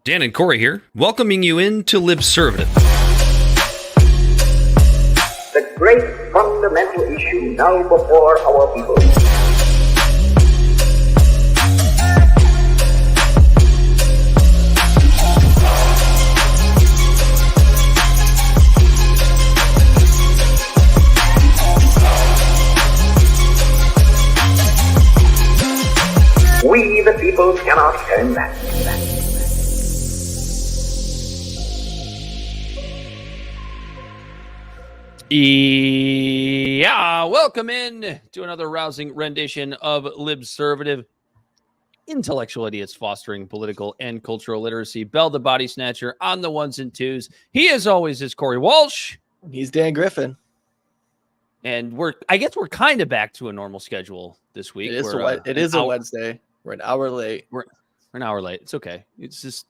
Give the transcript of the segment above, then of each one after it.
Dan and Corey here, welcoming you into Libservative. The great fundamental issue now before our people. We, the people, cannot turn back. Yeah, welcome in to another rousing rendition of Libservative. Intellectual idiots fostering political and cultural literacy. Bell the Bodysnatcher on the ones and twos. He, as always, is Corey Walsh. He's Dan Griffin. And I guess we're kind of back to a normal schedule this week. It is a Wednesday. We're an hour late. We're an hour late. It's okay. It's just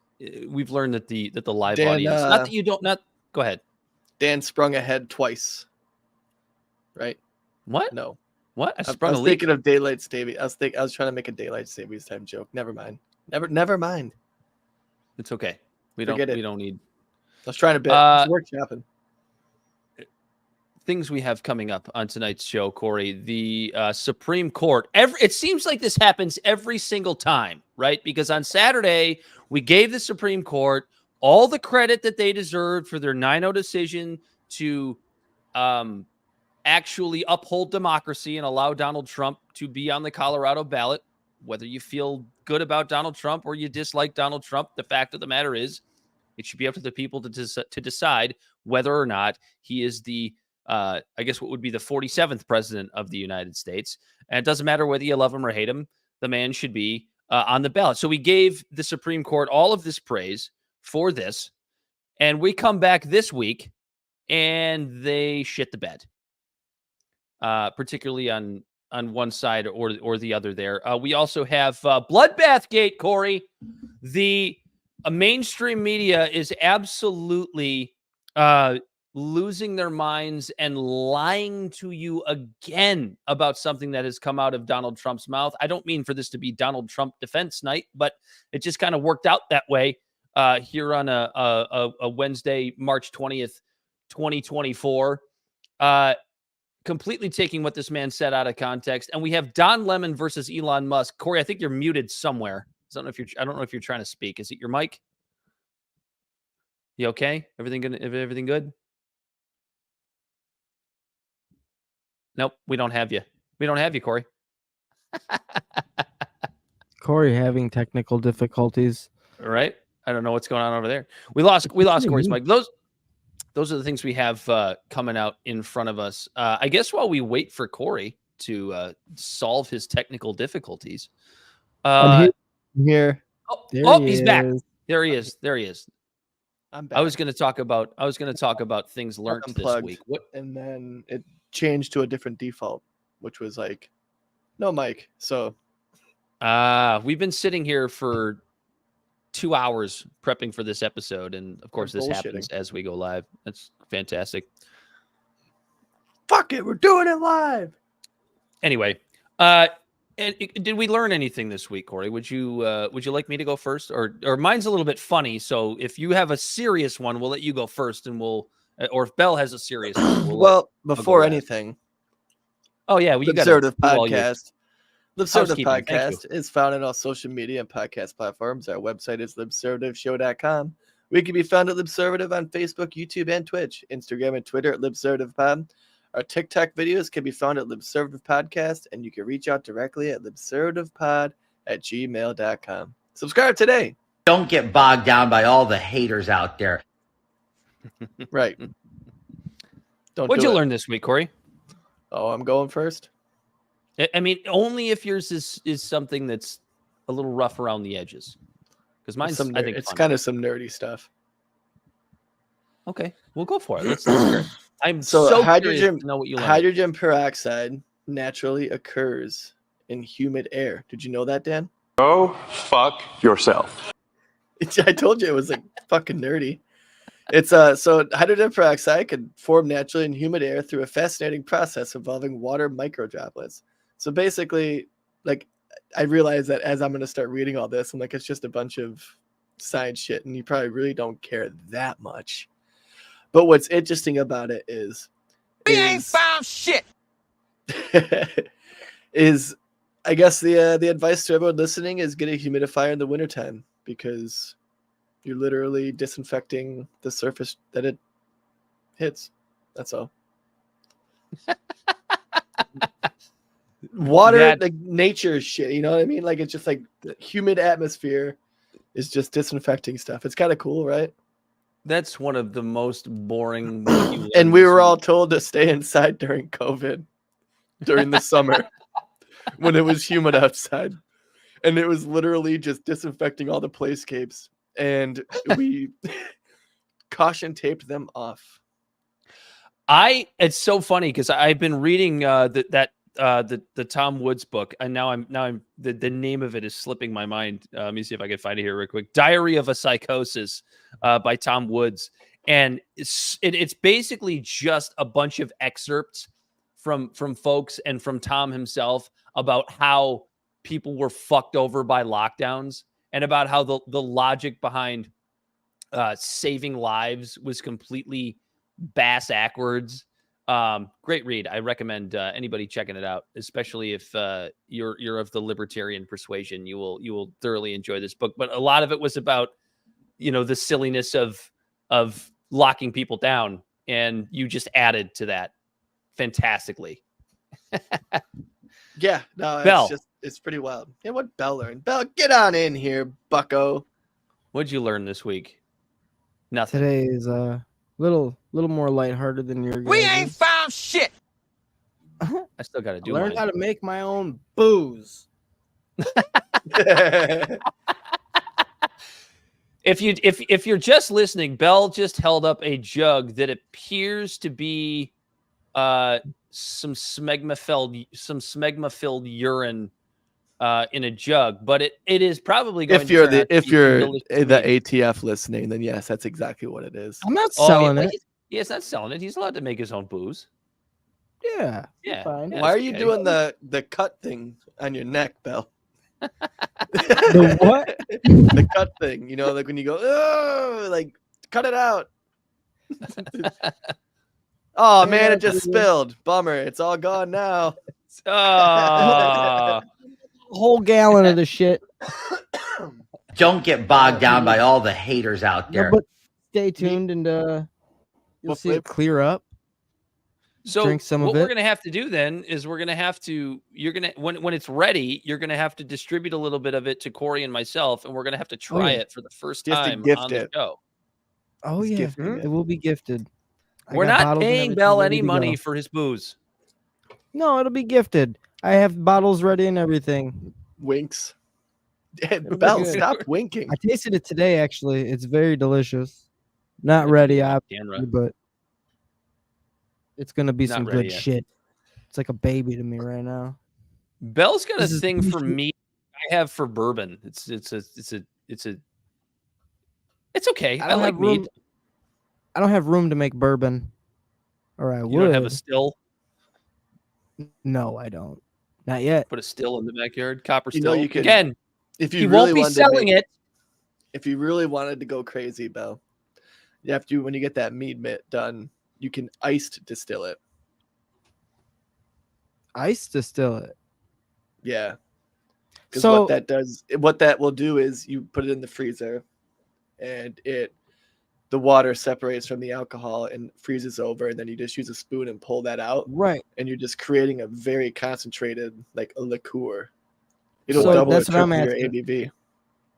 we've learned that the live Dan, audience. Not that you don't. Not go ahead. Dan sprung ahead twice. Right? What? No. What? I was thinking of daylight savings. I was trying to make a daylight savings time joke. Never mind. Never mind. It's okay. We Forget it. We don't need. I was trying to bet. It's workshopping. Things we have coming up on tonight's show, Corey. The Supreme Court. It seems like this happens every single time, right? Because on Saturday we gave the Supreme Court all the credit that they deserved for their 9-0 decision to actually uphold democracy and allow Donald Trump to be on the Colorado ballot. Whether you feel good about Donald Trump or you dislike Donald Trump, the fact of the matter is it should be up to the people to decide whether or not he is the, I guess what would be the 47th president of the United States. And it doesn't matter whether you love him or hate him, the man should be on the ballot. So we gave the Supreme Court all of this praise for this, and we come back this week and they shit the bed, particularly on one side or the other there. We also have Bloodbath Gate, Corey. The mainstream media is absolutely losing their minds and lying to you again about something that has come out of Donald Trump's mouth. I don't mean for this to be Donald Trump defense night, but it just kind of worked out that way here on a Wednesday, March 20th, 2024. Completely taking what this man said out of context. And we have Don Lemon versus Elon Musk. Corey, I think you're muted somewhere. I don't know if you're trying to speak. Is it your mic? You okay? Everything good? Nope, we don't have you. We don't have you, Corey. Corey having technical difficulties. All right. I don't know what's going on over there. We lost Corey's mic. Those are the things we have coming out in front of us. I guess while we wait for Corey to solve his technical difficulties. I'm here. He's back. There he is. I'm back. I was going to talk about things learned this week. And then it changed to a different default, which was like no mic. So we've been sitting here for 2 hours prepping for this episode, and of course this happens as we go live. That's fantastic. Fuck it, we're doing it live. Anyway, did we learn anything this week, Corey? Would you like me to go first, or mine's a little bit funny? So if you have a serious one, we'll let you go first, and or if Bell has a serious one, before anything. Oh yeah, you got Libservative podcast. Libservative Housekeeping, podcast is found on all social media and podcast platforms. Our website is libservativeshow.com. We can be found at Libservative on Facebook, YouTube, and Twitch, Instagram and Twitter at LibservativePod. Our TikTok videos can be found at Libservative Podcast, and you can reach out directly at libservativepod@gmail.com. Subscribe today. Don't get bogged down by all the haters out there. Right. What'd you learn this week, Corey? Oh, I'm going first. I mean, only if yours is something that's a little rough around the edges. Because mine's, I think, it's kind of some nerdy stuff. Okay, we'll go for it. Let's hear it. I'm so hydrogen. To know what you learned. Hydrogen peroxide naturally occurs in humid air. Did you know that, Dan? Go fuck yourself. I told you it was like fucking nerdy. It's so hydrogen peroxide can form naturally in humid air through a fascinating process involving water microdroplets. So basically, like, I realize that as I'm going to start reading all this, I'm like, it's just a bunch of science shit, and you probably really don't care that much. But what's interesting about it is We ain't found shit. is I guess the advice to everyone listening is get a humidifier in the wintertime, because you're literally disinfecting the surface that it hits. That's all. Water, like nature shit, you know what I mean? Like, it's just like the humid atmosphere is just disinfecting stuff. It's kind of cool, right? That's one of the most boring. And we were all told to stay inside during COVID, during the summer, when it was humid outside. And it was literally just disinfecting all the playscapes. And we caution taped them off. It's so funny because I've been reading the Tom Woods book, and now I'm the name of it is slipping my mind. Let me see if I can find it here real quick. Diary of a Psychosis by Tom Woods, and it's basically just a bunch of excerpts from folks and from Tom himself about how people were fucked over by lockdowns, and about how the logic behind saving lives was completely bass-ackwards. Great read. I recommend anybody checking it out, especially if you're of the libertarian persuasion. You will thoroughly enjoy this book. But a lot of it was about, the silliness of locking people down, and you just added to that fantastically. Yeah, no, Bell. it's pretty wild. Yeah, what Bell learned? Bell, get on in here, bucko. What'd you learn this week? Nothing. Today is little more lighthearted than your guys'. We ain't found shit. I still got to do Learned mine. how to make my own booze. If you're just listening, Bell just held up a jug that appears to be some smegma-filled urine in a jug, but it is probably going If you're to the ATF listening, then yes, that's exactly what it is. I'm not selling it. He's not selling it. He's allowed to make his own booze. Yeah. Yeah. Fine. Yeah, Why are it's you okay. doing the cut thing on your neck, Bell? The what? The cut thing, like when you go, oh, like cut it out. Oh man, it just spilled. Bummer. It's all gone now. Oh, Whole gallon of the shit. Don't get bogged down by all the haters out there. No, but stay tuned and you'll What see it clear up. so Drink some of what we're it. gonna have to do then is you're gonna when it's ready, you're gonna have to distribute a little bit of it to Corey and myself, and we're gonna have to try yeah. it for the first You have to time gift on the it. show. Oh He's yeah, gifting it. it will be gifted. I We're got not bottles and paying everything Bell ready any to money go. for his booze. No, it'll be gifted. I have bottles ready and everything. Winks. be Bell, good. stop winking. I tasted it today. Actually, it's very delicious. Not ready, obviously, but it's gonna be Not some ready good yet. shit. It's like a baby to me right now. Bell's got a This is thing for bullshit. me. I have for bourbon. It's okay. I like mead. I don't have room to make bourbon, or I would. You don't have a still. No, I don't. Not yet. Put a still in the backyard. Copper You know still. you could- Again, If you he really won't be wanted to selling make- it. If you really wanted to go crazy, Bell, you have to, when you get that mead mitt done, you can iced distill it. Ice distill it. Yeah. Because So what that will do is you put it in the freezer, and the water separates from the alcohol and freezes over, and then you just use a spoon and pull that out, right. and you're just creating a very concentrated, like a liqueur. It'll So double that's or what I'm triple your asking. ABV.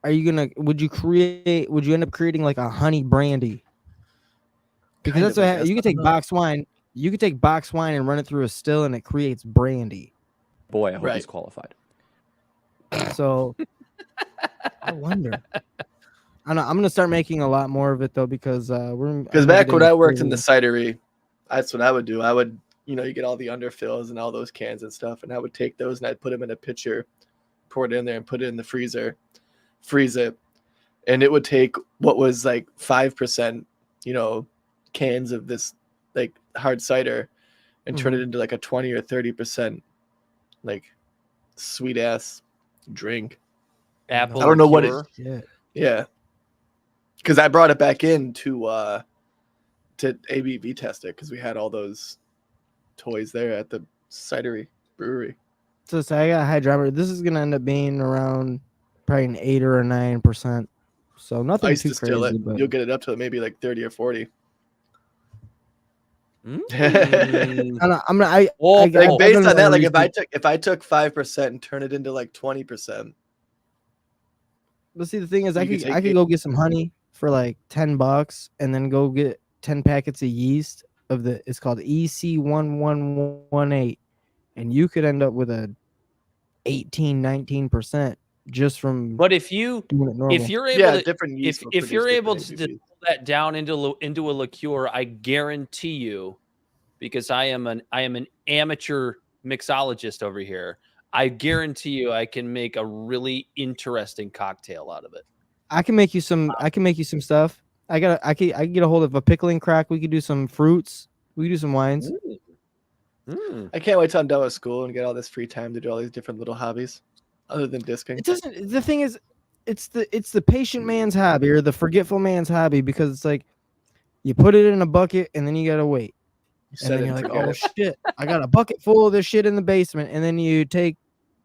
Are you gonna? Would you end up creating like a honey brandy? Because Kind that's of, what I guess. you could take box wine. You could take box wine and run it through a still, and it creates brandy. Boy, I hope Right. he's qualified. So I wonder. I know I'm gonna start making a lot more of it though, because Because back when I worked in the cidery, that's what I would do. I would, you get all the underfills and all those cans and stuff, and I would take those and I'd put them in a pitcher, pour it in there, and put it in the freezer, freeze it, and it would take what was like 5%, cans of this like hard cider, and turn it into like a 20 or 30% like sweet ass drink. Apple. I don't know what liqueur. Yeah. Yeah, because I brought it back in to ABV test it because we had all those toys there at the cidery brewery. So I got a hydrometer. This is gonna end up being around probably an 8 or a 9%. So nothing Ice too distill crazy, it. but You'll get it up to maybe like 30 or 40. Mm. I'm gonna. I Like I've based done on that, like research. if I took 5% and turn it into like 20%. But see, the thing is, You I could could take it- go get some honey for like $10, and then go get 10 packets of yeast of the. It's called EC1118, and you could end up with a 18-19% just from But if you doing it normal. if you're able Yeah, to different yeast. will if you're produce able to different distill ABVs. that down into a liqueur, I guarantee you, because I am an amateur mixologist over here, I guarantee you I can make a really interesting cocktail out of it. I can make you some. I can make you some stuff. I can get a hold of a pickling crack. We could do some fruits. We could do some wines. Mm. I can't wait till I'm done with school and get all this free time to do all these different little hobbies, other than discing. It doesn't. The thing is, it's the patient man's hobby or the forgetful man's hobby, because it's like you put it in a bucket and then you gotta wait, and then you're like, oh shit, I got a bucket full of this shit in the basement, and then you take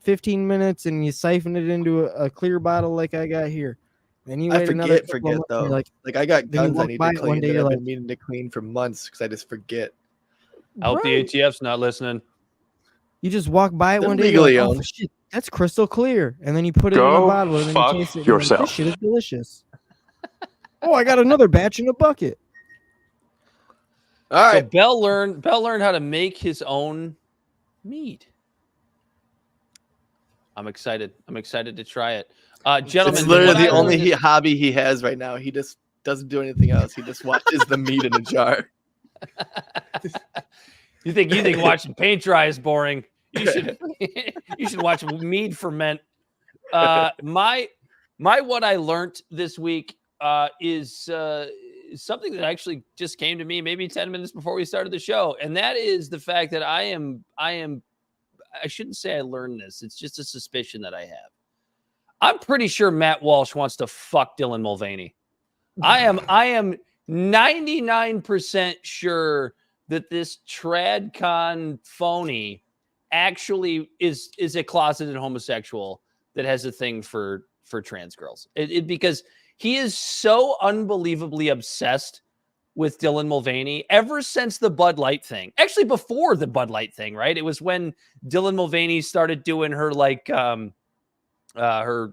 15 minutes and you siphon it into a clear bottle like I got here. Then you I wait another forget couple of months, and though. you're Like I got then you guns I walk need by to it one clean day, that you're I've like, been meaning to clean for months because I just forget. I hope the "Right." ATF's not listening. You just walk by it They're one day, you're like, legally oh owned. shit, that's crystal clear, and then you put it in a Go bottle and then you fuck taste it. And you're like, yourself. this shit is delicious. Oh, I got another batch in a bucket. All right. So Bell learned how to make his own mead. I'm excited. I'm excited to try it. Gentlemen, It's literally what I the only learned is- hobby he has right now. He just doesn't do anything else. He just watches the meat in a jar. You think watching paint dry is boring? You should you should watch mead ferment. My what I learned this week is something that actually just came to me maybe 10 minutes before we started the show, and that is the fact that I shouldn't say I learned this. It's just a suspicion that I have. I'm pretty sure Matt Walsh wants to fuck Dylan Mulvaney. I am 99% sure that this TradCon phony actually is a closeted homosexual that has a thing for trans girls. Because he is so unbelievably obsessed with Dylan Mulvaney ever since the Bud Light thing. Actually, before the Bud Light thing, right? It was when Dylan Mulvaney started doing her her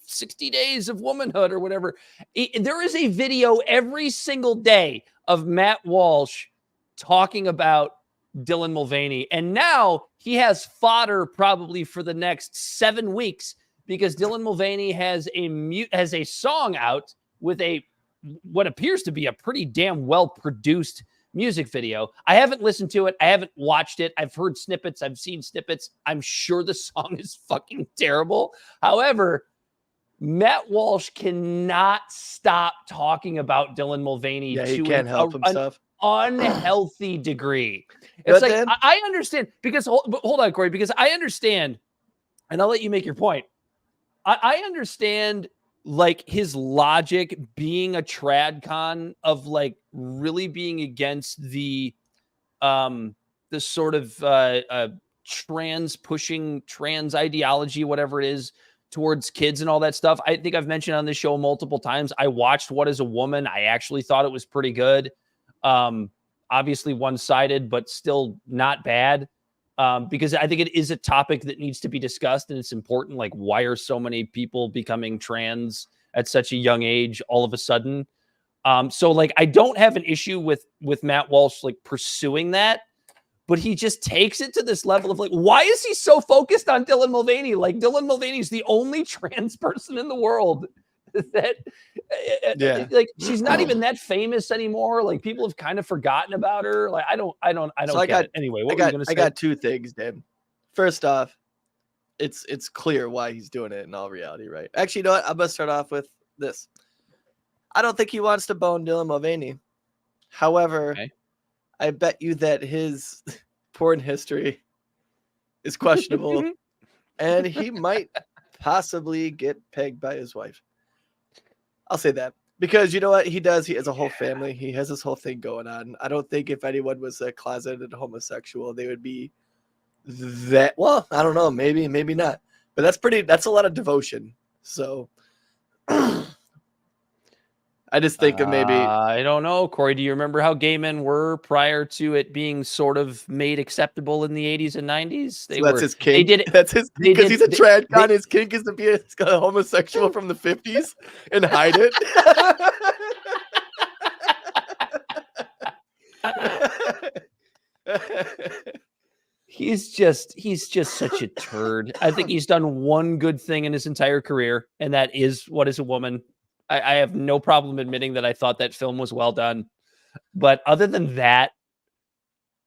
60 days of womanhood or whatever. There is a video every single day of Matt Walsh talking about Dylan Mulvaney, and now he has fodder probably for the next 7 weeks because Dylan Mulvaney has a song out with what appears to be a pretty damn well produced music video. I haven't listened to it. I haven't watched it. I've heard snippets. I've seen snippets. I'm sure the song is fucking terrible. However, Matt Walsh cannot stop talking about Dylan Mulvaney Yeah, he to can't help himself. an unhealthy degree. It's But like, then- I understand because hold on, Corey, because I understand, and I'll let you make your point. I understand like his logic being a TradCon of like really being against the sort of trans ideology, whatever it is, towards kids and all that stuff. I think I've mentioned on this show multiple times. I watched What Is a Woman. I actually thought it was pretty good. Obviously one-sided, but still not bad. Because I think it is a topic that needs to be discussed and it's important. Like, why are so many people becoming trans at such a young age all of a sudden? So like, I don't have an issue with Matt Walsh, like pursuing that, but he just takes it to this level of like, why is he so focused on Dylan Mulvaney? Like Dylan Mulvaney is the only trans person in the world that like, she's not even that famous anymore. Like people have kind of forgotten about her. Like, I don't get it. Anyway, what were you going to say? I got two things, Dan. First off, it's clear why he's doing it in all reality, right? Actually, you know what? I'm going to start off with this. I don't think he wants to bone Dylan Mulvaney. However, okay, I bet you that his porn history is questionable and he might possibly get pegged by his wife. I'll say that. Because you know what he does? He has a whole family. He has this whole thing going on. I don't think if anyone was a closeted homosexual, they would be that. Well, I don't know. Maybe not. But that's a lot of devotion. So I just think of maybe. I don't know, Corey. Do you remember how gay men were prior to it being sort of made acceptable in the 80s and 90s? So that's his kink. They did it. That's his because he's a trad con. His kink is to be a homosexual from the 50s and hide it. He's just such a turd. I think he's done one good thing in his entire career, and that is What Is a Woman. I have no problem admitting that I thought that film was well done. But other than that,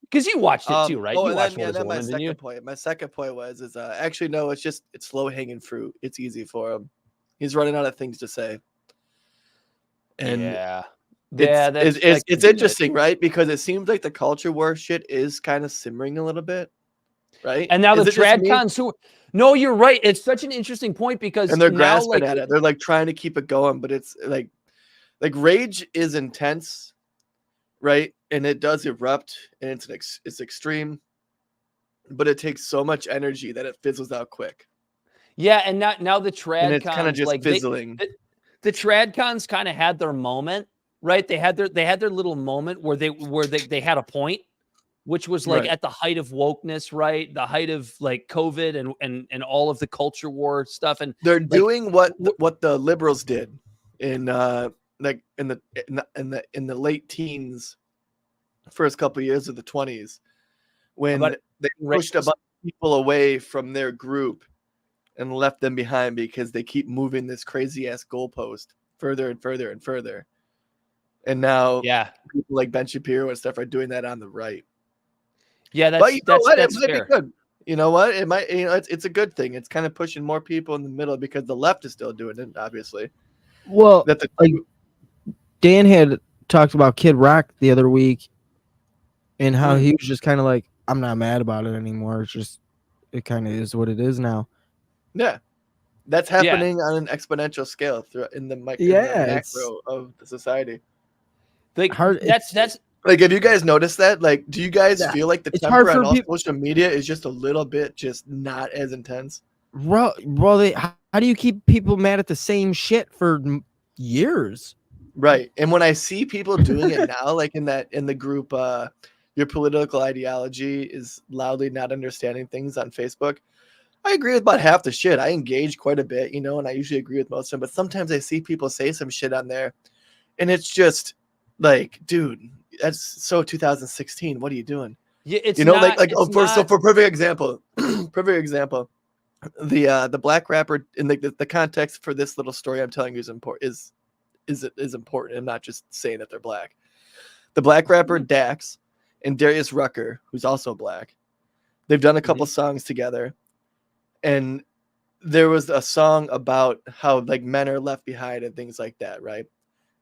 because you watched it too, right? You watched What Is a Woman, didn't you? My second point was actually no, it's low hanging fruit. It's easy for him. He's running out of things to say. And it's interesting, right? Because it seems like the culture war shit is kind of simmering a little bit, right? And now the trad cons who. No, you're right. It's such an interesting point because they're grasping at it. They're like trying to keep it going, but it's like rage is intense, right? And it does erupt, and it's extreme, but it takes so much energy that it fizzles out quick. Yeah, and now the trad and it's cons kind of just fizzling. The trad cons kind of had their moment, right? They had their little moment where they had a point. Which was like at the height of wokeness, right? The height of like COVID and all of the culture war stuff. And they're doing what the liberals did in like in the late teens, first couple of years of the 20s, when they pushed a bunch of people away from their group and left them behind because they keep moving this crazy ass goalpost further and further and further. And now people like Ben Shapiro and stuff are doing that on the right. Yeah, that's fair. Be good. You know what? It might. It's a good thing. It's kind of pushing more people in the middle because the left is still doing it, obviously. Well, Dan had talked about Kid Rock the other week, and how he was just kind of like, "I'm not mad about it anymore. It's just, it kind of is what it is now." Yeah, that's happening on an exponential scale in the macro of the society. Like that's. Like, have you guys noticed that? Like, do you guys feel like the temper on all social media is just a little bit just not as intense? Bro, how do you keep people mad at the same shit for years? Right. And when I see people doing it now, like in the group, your political ideology is loudly not understanding things on Facebook. I agree with about half the shit. I engage quite a bit, and I usually agree with most of them. But sometimes I see people say some shit on there, and it's just like, dude. That's so 2016. What are you doing? Yeah, it's for perfect example, the black rapper in the context for this little story I'm telling you is important. I'm not just saying that they're black. The black rapper Dax and Darius Rucker, who's also black, they've done a couple songs together, and there was a song about how like men are left behind and things like that, right?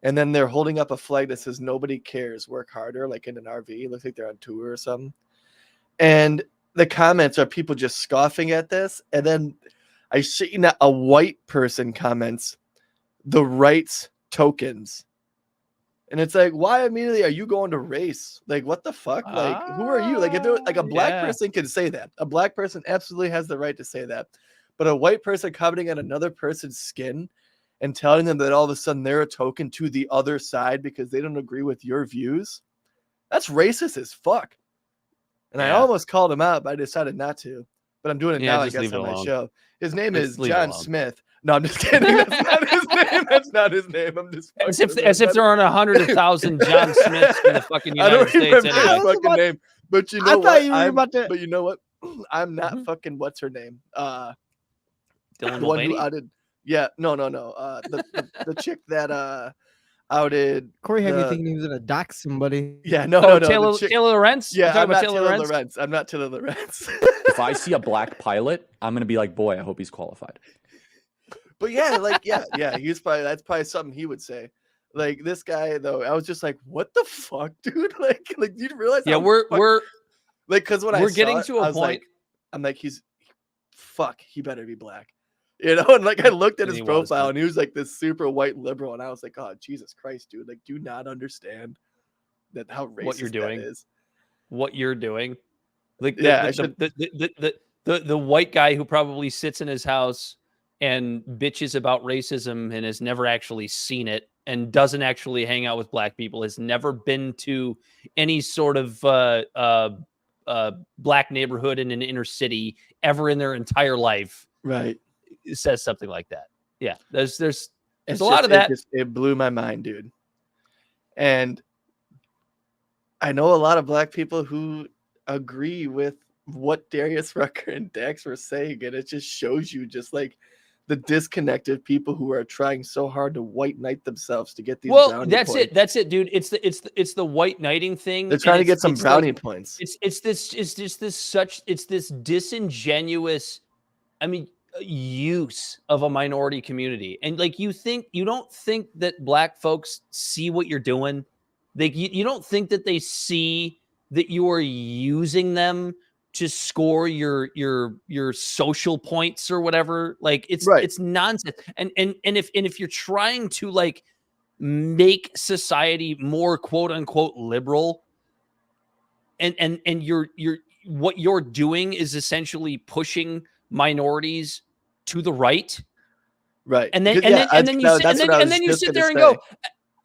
And then they're holding up a flag that says "Nobody cares, work harder," like in an RV. It looks like they're on tour or something. And the comments are people just scoffing at this. And then I see a white person comments, "The rights tokens." And it's like, why immediately are you going to race? Like, what the fuck? Like, who are you? Like, if there was, like a black person can say that. A black person absolutely has the right to say that. But a white person commenting on another person's skin and telling them that all of a sudden they're a token to the other side because they don't agree with your views, that's racist as fuck. And I almost called him out, but I decided not to. But I'm doing it now, I guess, on my show. His name is John Smith. No, I'm just kidding. That's not his name. That's not his name. I'm just as if there aren't 100,000 John Smiths in the fucking United States. His fucking name. But you know what? But you know what? I'm not fucking what's her name? Dylan the one who outed. Yeah, no. The chick that outed Corey had me thinking he was gonna dox somebody. Yeah, no. Taylor Lorenz. Yeah, I'm not Taylor Lorenz. I'm not Taylor Lorenz. If I see a black pilot, I'm gonna be like, boy, I hope he's qualified. But yeah, he's that's probably something he would say. Like this guy though, I was just like, what the fuck, dude? Like do you realize? Yeah, we're like because when we're getting to a point. I'm like, he better be black. You know, and like I looked at And his he was, profile man. and he was like this super white liberal, and I was like, oh Jesus Christ, dude, like do you not understand that how racist What you're doing. that is? What you're doing. Like Yeah, I should. the white guy who probably sits in his house and bitches about racism and has never actually seen it and doesn't actually hang out with black people, has never been to any sort of black neighborhood in an inner city ever in their entire life, Right. says something like that. Yeah, there's It's a lot of that. It blew my mind, dude. And I know a lot of black people who agree with what Darius Rucker and Dax were saying, and it just shows you just like the disconnected people who are trying so hard to white knight themselves to get these. Well, that's it, dude. It's the white knighting thing. They're trying to get some brownie points. It's this disingenuous, I mean, use of a minority community. And like you don't think that black folks see what you're doing. Like you don't think that they see that you are using them to score your social points or whatever. Like it's nonsense. And if you're trying to like make society more quote unquote liberal, and you're what you're doing is essentially pushing minorities to the right. Right. And then you sit there and go,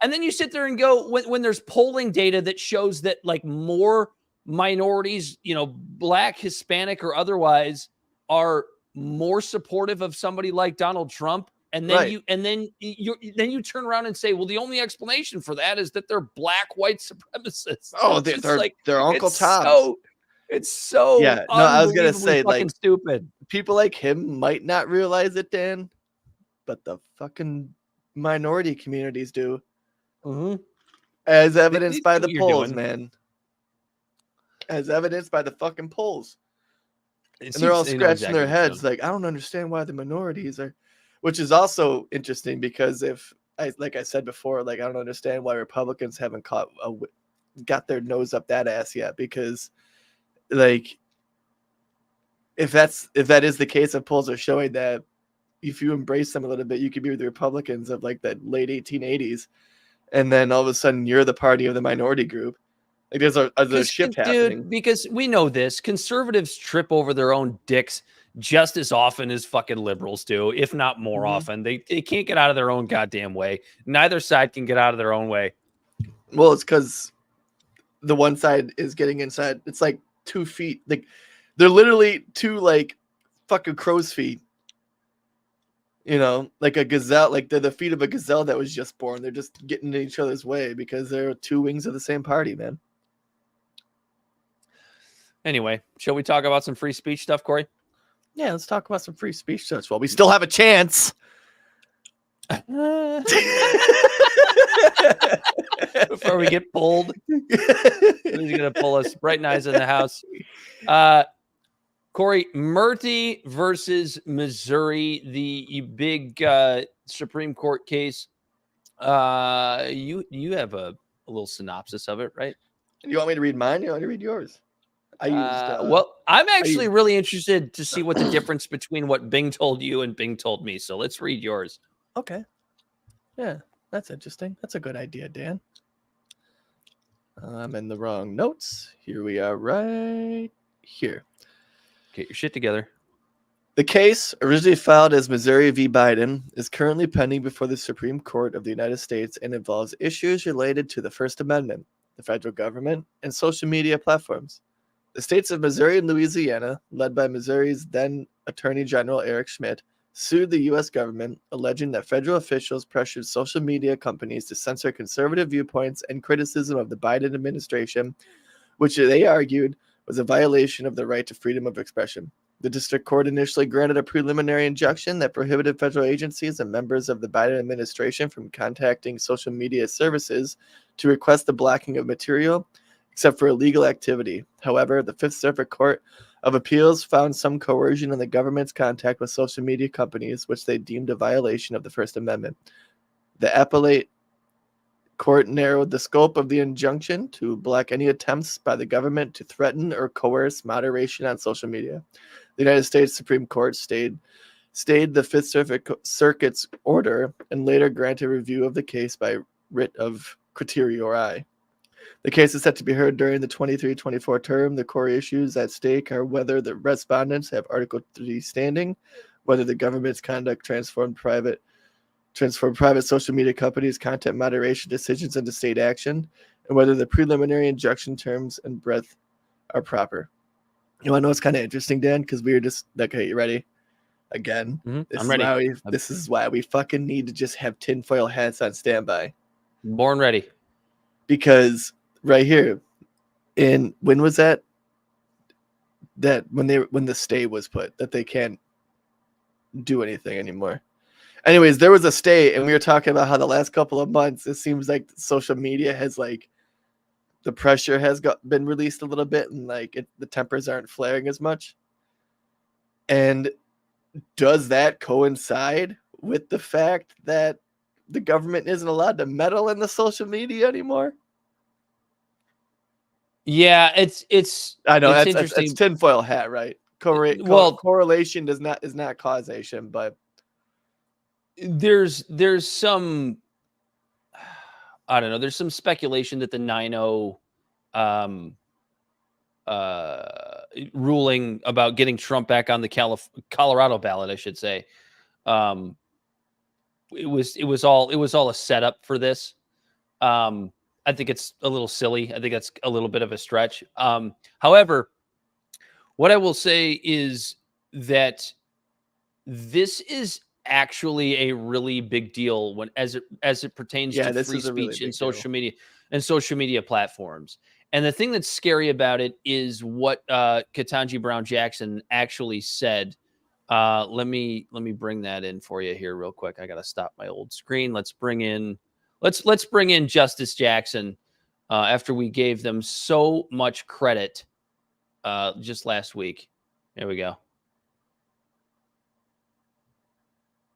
and then you sit there and go, when there's polling data that shows that like more minorities, you know, black, Hispanic, or otherwise, are more supportive of somebody like Donald Trump. And then you turn around and say, well, the only explanation for that is that they're black white supremacists. Oh, they're Uncle Tom. It's so I was gonna say like stupid. People like him might not realize it, Dan, but the fucking minority communities do. Mm-hmm. As evidenced by the polls, man. As evidenced by the fucking polls. And they're all scratching their heads like, I don't understand why the minorities are, which is also interesting because like I said before, like I don't understand why Republicans haven't got their nose up that ass yet, because like if that is the case, if polls are showing that if you embrace them a little bit, you could be with the Republicans of like the late 1880s, and then all of a sudden you're the party of the minority group. Like there's a shift happening. Because we know this. Conservatives trip over their own dicks just as often as fucking liberals do, if not more often. They can't get out of their own goddamn way. Neither side can get out of their own way. Well, it's because the one side is getting inside. It's like 2 feet. Like they're literally two like fucking crow's feet. You know, like a gazelle, like they're the feet of a gazelle that was just born. They're just getting in each other's way because they're two wings of the same party, man. Anyway, shall we talk about some free speech stuff, Corey? Yeah, let's talk about some free speech stuff. Well, we still have a chance. Before we get pulled. He's going to pull us. Bright Eyes in the house. Corey, Murty versus Missouri, the big Supreme Court case. You have a little synopsis of it, right? You want me to read mine? You want me to read yours? Well, I'm actually really interested to see what the difference between what Bing told you and Bing told me. So let's read yours. Okay. Yeah, that's interesting. That's a good idea, Dan. I'm in the wrong notes. Here we are right here. Get your shit together. The case, originally filed as Missouri v. Biden, is currently pending before the Supreme Court of the United States and involves issues related to the First Amendment, the federal government, and social media platforms. The states of Missouri and Louisiana, led by Missouri's then Attorney General Eric Schmidt, sued the U.S. government, alleging that federal officials pressured social media companies to censor conservative viewpoints and criticism of the Biden administration, which they argued was a violation of the right to freedom of expression. The district court initially granted a preliminary injunction that prohibited federal agencies and members of the Biden administration from contacting social media services to request the blocking of material, except for illegal activity. However, the Fifth Circuit Court of Appeals found some coercion in the government's contact with social media companies, which they deemed a violation of the First Amendment. The appellate court narrowed the scope of the injunction to block any attempts by the government to threaten or coerce moderation on social media. The United States Supreme Court stayed stayed the Fifth Circuit's order and later granted review of the case by writ of certiorari. The case is set to be heard during the 23-24 term. The core issues at stake are whether the respondents have Article 3 standing, whether the government's conduct transformed private social media companies' content moderation decisions into state action, and whether the preliminary injunction terms and breadth are proper. You want to know what's kind of interesting, Dan? Because we were just okay. You ready? Again, I'm ready. This is why we fucking need to just have tinfoil hats on standby. Born ready. Because right here, when was that? That when the stay was put, that they can't do anything anymore. Anyways, there was a stay, and we were talking about how the last couple of months, it seems like social media has the pressure has been released a little bit, and the tempers aren't flaring as much. And does that coincide with the fact that the government isn't allowed to meddle in the social media anymore? Yeah, it's. I know it's that's tinfoil hat, right? Correlation is not causation, but there's some, I don't know. There's some speculation that the 9-0 ruling about getting Trump back on the Colorado ballot, I should say, it was all a setup for this. I think it's a little silly. I think that's a little bit of a stretch. However, what I will say is that this is actually a really big deal as it pertains to free speech and social media platforms. And the thing that's scary about it is what Ketanji Brown Jackson actually said. Let me bring that in for you here real quick. I got to stop my old screen. Let's bring in Justice Jackson after we gave them so much credit just last week. There we go.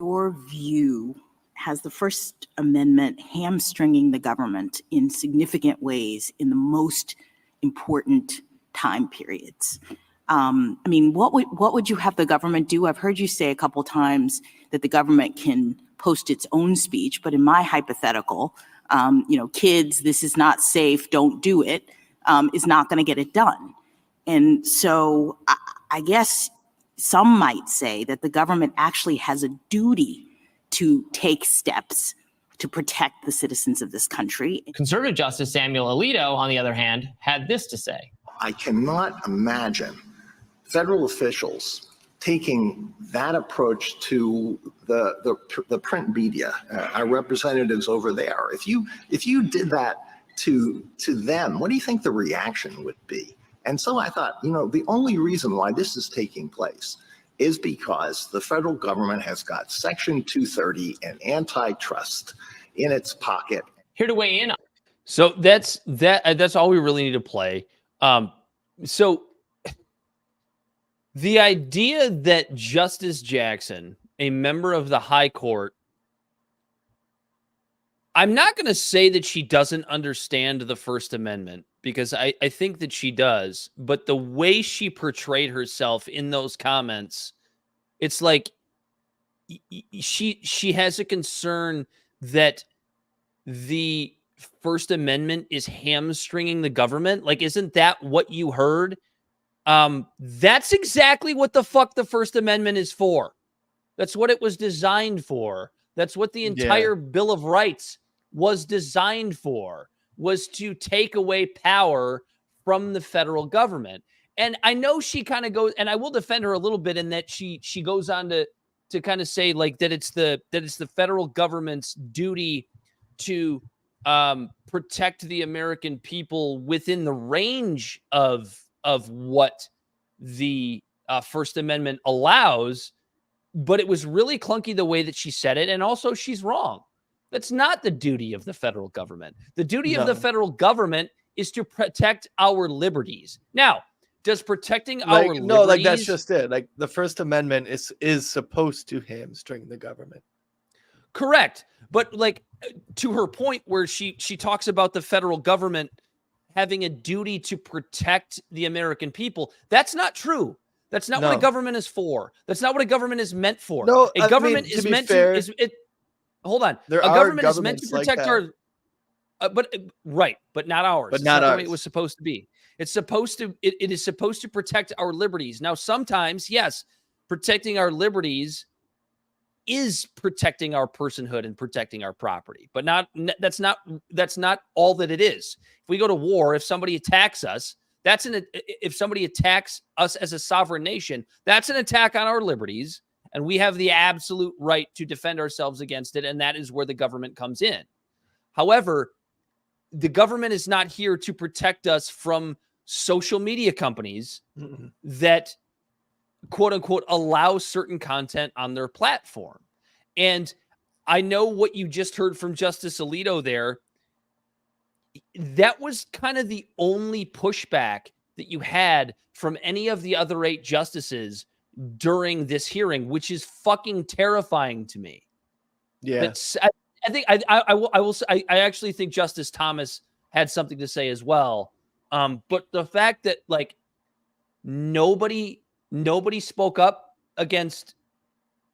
Your view has the First Amendment hamstringing the government in significant ways in the most important time periods. I mean, what would you have the government do? I've heard you say a couple times that the government can post its own speech, but in my hypothetical, kids, this is not safe, don't do it, is not going to get it done. And so I guess some might say that the government actually has a duty to take steps to protect the citizens of this country. Conservative Justice Samuel Alito, on the other hand, had this to say. I cannot imagine federal officials taking that approach to the print media, our representatives over there. If you did that to them, what do you think the reaction would be? And so I thought, the only reason why this is taking place is because the federal government has got Section 230 and antitrust in its pocket. Here to weigh in. So that's all we really need to play. So the idea that Justice Jackson, a member of the High Court, I'm not going to say that she doesn't understand the First Amendment, because I think that she does, but the way she portrayed herself in those comments, it's like she has a concern that the First Amendment is hamstringing the government. Like, isn't that what you heard? That's exactly what the fuck the First Amendment is for. That's what it was designed for. That's what the entire Bill of Rights was designed for, was to take away power from the federal government. And I know she kind of goes, and I will defend her a little bit in that she goes on to kind of say like that it's the federal government's duty to protect the American people within the range of what the First Amendment allows. But it was really clunky the way that she said it. And also she's wrong. That's not the duty of the federal government. The duty of the federal government is to protect our liberties. Now, does protecting our liberties... No, that's just it. Like, the First Amendment is supposed to hamstring the government. Correct. But to her point where she talks about the federal government having a duty to protect the American people, that's not true. That's not what a No. government is for. That's not what a government is meant for. No, A government to is be meant fair, to. Is it? Hold on. there A are government is meant to governments like protect that. our. Right, but not ours. But It's not the way ours. it was supposed to be. It's supposed to. It is supposed to protect our liberties. Now, sometimes, yes, protecting our liberties is protecting our personhood and protecting our property, but that's not all that it is. If we go to war, if somebody attacks us, if somebody attacks us as a sovereign nation, that's an attack on our liberties, and we have the absolute right to defend ourselves against it, and that is where the government comes in. However, the government is not here to protect us from social media companies that, quote unquote, allow certain content on their platform. And I know what you just heard from Justice Alito there. That was kind of the only pushback that you had from any of the other 8 justices during this hearing, which is fucking terrifying to me. Yeah. I think I actually think Justice Thomas had something to say as well. But the fact that like nobody spoke up against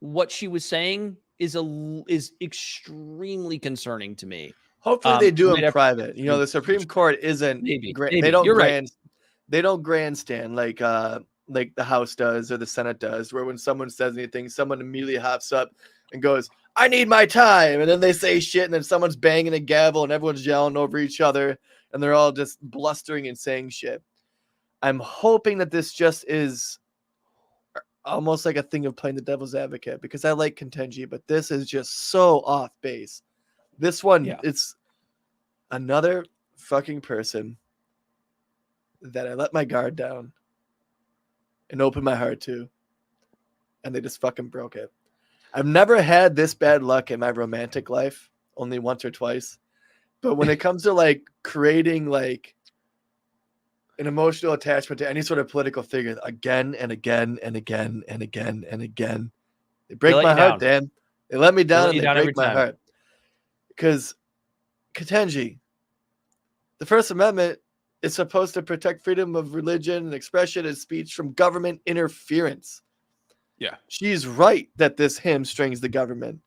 what she was saying is extremely concerning to me. Hopefully they do in right private. You know, the Supreme Court isn't Maybe. they don't You're right. they don't grandstand like the House does or the Senate does, where when someone says anything, someone immediately hops up and goes, "I need my time," and then they say shit, and then someone's banging a gavel and everyone's yelling over each other, and they're all just blustering and saying shit. I'm hoping that this just is almost like a thing of playing the devil's advocate, because I like Ketanji, but this is just so off base. This one, it's another fucking person that I let my guard down and opened my heart to, and they just fucking broke it. I've never had this bad luck in my romantic life, only once or twice. But when it comes to like creating like an emotional attachment to any sort of political figure again and again and again and again and again, they break my heart, Dan. They let me down and they break my heart. Because Ketanji, the First Amendment is supposed to protect freedom of religion and expression and speech from government interference. Yeah. She's right that this hamstrings the government,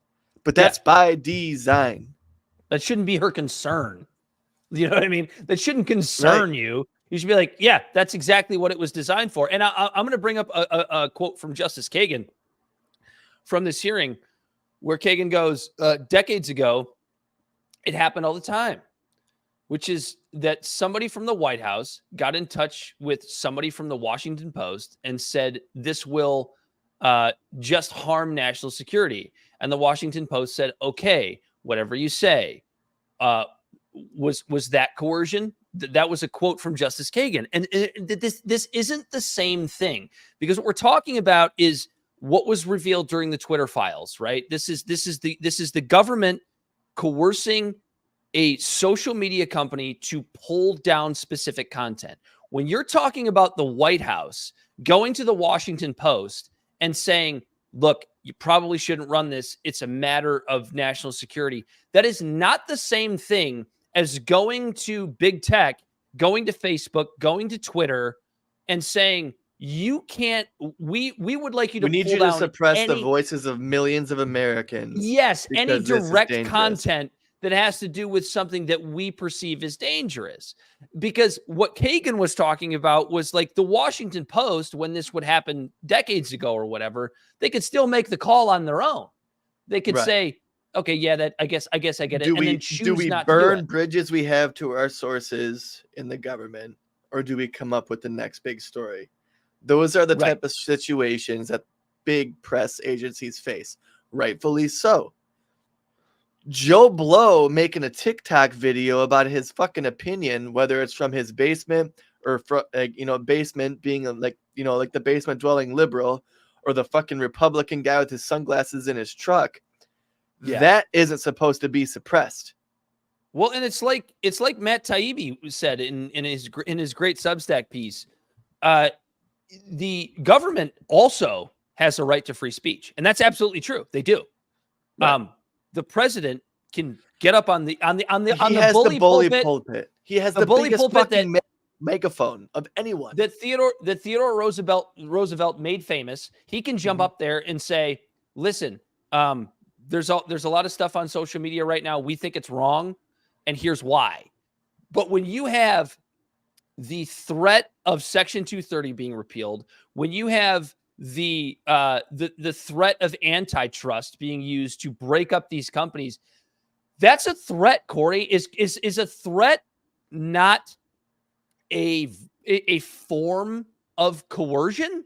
but that's by design. That shouldn't be her concern. You know what I mean? That shouldn't concern you. You should be like, yeah, that's exactly what it was designed for. And I'm going to bring up a quote from Justice Kagan from this hearing where Kagan goes, decades ago, it happened all the time, which is that somebody from the White House got in touch with somebody from the Washington Post and said, this will just harm national security. And the Washington Post said, okay, whatever you say. Was that coercion? That was a quote from Justice Kagan. And this isn't the same thing, because what we're talking about is what was revealed during the Twitter files, right? This is the government coercing a social media company to pull down specific content. When you're talking about the White House going to the Washington Post and saying, look, you probably shouldn't run this, it's a matter of national security, that is not the same thing as going to big tech, going to Facebook, going to Twitter, and saying, you can't, we would like you to We need pull you to down suppress the voices of millions of Americans. Yes, any because this is direct dangerous. content that has to do with something that we perceive as dangerous. Because what Kagan was talking about was like the Washington Post, when this would happen decades ago or whatever, they could still make the call on their own. They could say, okay, yeah, that I guess I get it. Do and we, then choose do we not burn to do it. bridges we have to our sources in the government, or do we come up with the next big story? Those are the type of situations that big press agencies face, rightfully so. Joe Blow making a TikTok video about his fucking opinion, whether it's from his basement or from, basement being like the basement dwelling liberal, or the fucking Republican guy with his sunglasses in his truck. Yeah. That isn't supposed to be suppressed. Well, and it's like Matt Taibbi said in his great Substack piece. The government also has a right to free speech, and that's absolutely true. They do. Right. The president can get up on the bully pulpit. He has the the bully biggest pulpit fucking megaphone of anyone that Theodore Roosevelt made famous. He can jump up there and say, listen, there's a lot of stuff on social media right now. We think it's wrong, and here's why. But when you have the threat of Section 230 being repealed, when you have the threat of antitrust being used to break up these companies, that's a threat, Corey. Is a threat not a form of coercion?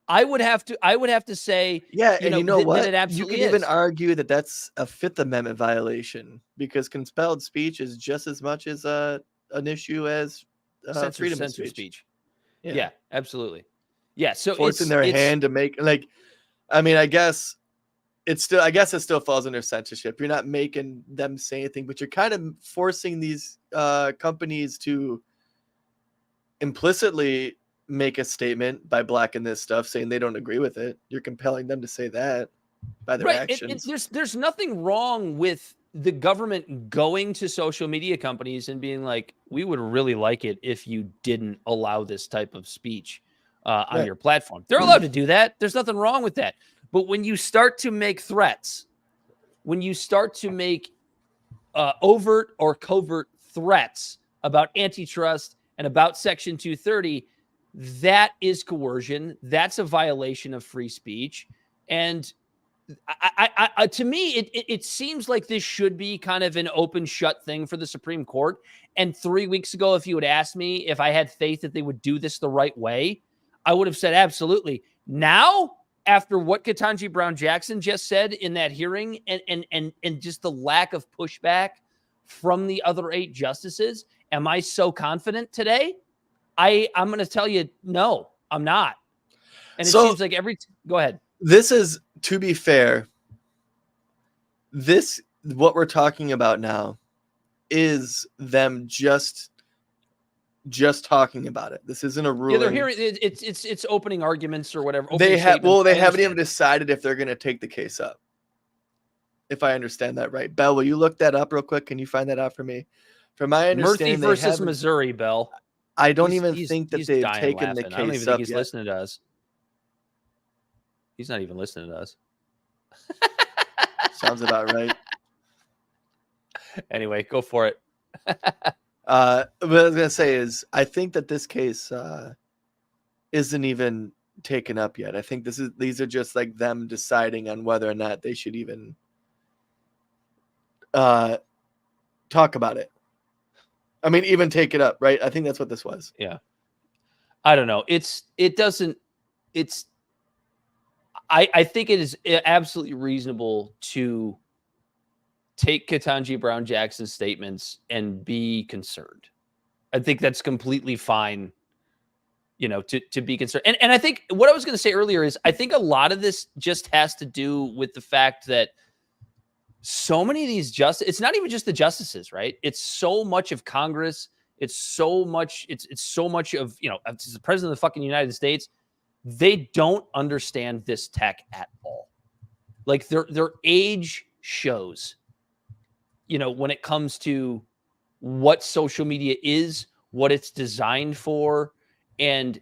I would have to say, yeah, and you know what? It absolutely you could even argue that that's a Fifth Amendment violation, because compelled speech is just as much as an issue as freedom of speech. Yeah, absolutely. Yeah, so forcing their hand to make, like, I mean, I guess it still falls under censorship. You're not making them say anything, but you're kind of forcing these companies to implicitly make a statement by blacking this stuff, saying they don't agree with it. You're compelling them to say that by their actions. There's nothing wrong with the government going to social media companies and being like, we would really like it if you didn't allow this type of speech on your platform. They're allowed to do that. There's nothing wrong with that. But when you start to make threats, when you start to make overt or covert threats about antitrust and about Section 230, that is coercion. That's a violation of free speech. And I to me, it seems like this should be kind of an open shut thing for the Supreme Court. And 3 weeks ago, if you had asked me if I had faith that they would do this the right way, I would have said absolutely. Now, after what Ketanji Brown Jackson just said in that hearing, and just the lack of pushback from the other 8 justices, am I so confident today? I'm going to tell you, no, I'm not. And it seems like go ahead. This is, to be fair, what we're talking about now is them just talking about it. This isn't a ruling. Yeah, they're hearing it's opening arguments or whatever. They haven't even decided if they're going to take the case up. If I understand that right, Bell, will you look that up real quick? Can you find that out for me? From my understanding, Murphy versus Missouri, Bell. I don't even think that they've taken the case up. I don't even think he's listening to us. He's not even listening to us. Sounds about right. Anyway, go for it. What I was gonna say is, I think that this case isn't even taken up yet. I think these are just like them deciding on whether or not they should even talk about it. I mean, even take it up, right? I think that's what this was. Yeah. I don't know. I think it is absolutely reasonable to take Ketanji Brown Jackson's statements and be concerned. I think that's completely fine, to be concerned. And I think what I was going to say earlier is, I think a lot of this just has to do with the fact that so many of these it's not even just the justices, right? It's so much of Congress. It's so much of, the president of the fucking United States. They don't understand this tech at all. Like their age shows, when it comes to what social media is, what it's designed for, and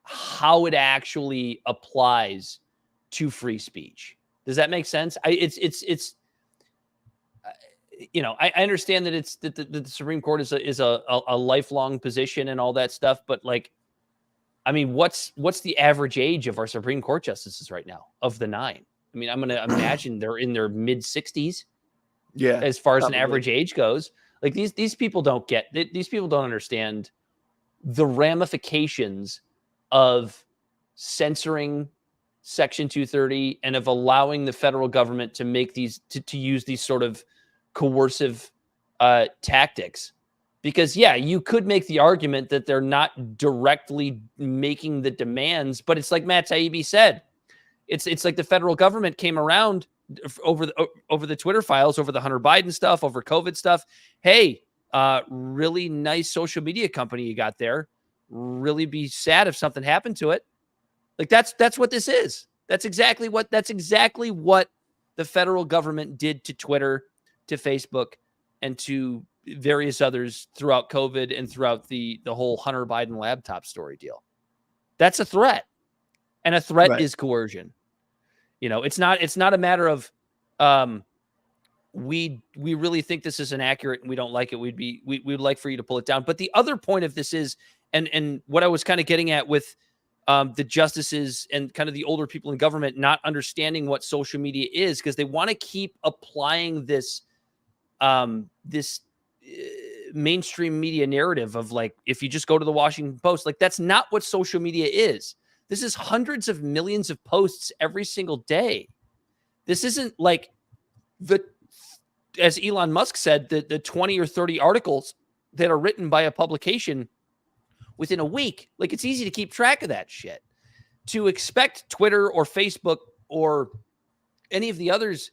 how it actually applies to free speech. Does that make sense? I understand that that the Supreme Court is a lifelong position and all that stuff, but like, I mean, what's the average age of our Supreme Court justices right now of the 9? I mean, I'm going to imagine they're in their mid 60s. Yeah, as far as an average age goes. Like these people don't understand the ramifications of censoring Section 230 and of allowing the federal government to make these to use these sort of coercive tactics. Because you could make the argument that they're not directly making the demands, but it's like Matt Taibbi said, it's like the federal government came around over the Twitter files, over the Hunter Biden stuff, over COVID stuff. Hey, really nice social media company you got there. Really be sad if something happened to it. Like that's what this is. That's exactly what the federal government did to Twitter, to Facebook, and to various others throughout COVID and throughout the whole Hunter Biden laptop story deal. That's a threat, and a threat is coercion. It's not a matter of we really think this is inaccurate and we don't like it. We'd like for you to pull it down. But the other point of this is, and what I was kind of getting at with the justices and kind of the older people in government not understanding what social media is, because they want to keep applying this mainstream media narrative of like, if you just go to the Washington Post, like that's not what social media is. This is hundreds of millions of posts every single day. This isn't like as Elon Musk said, the 20 or 30 articles that are written by a publication within a week. Like, it's easy to keep track of that shit. To expect Twitter or Facebook or any of the others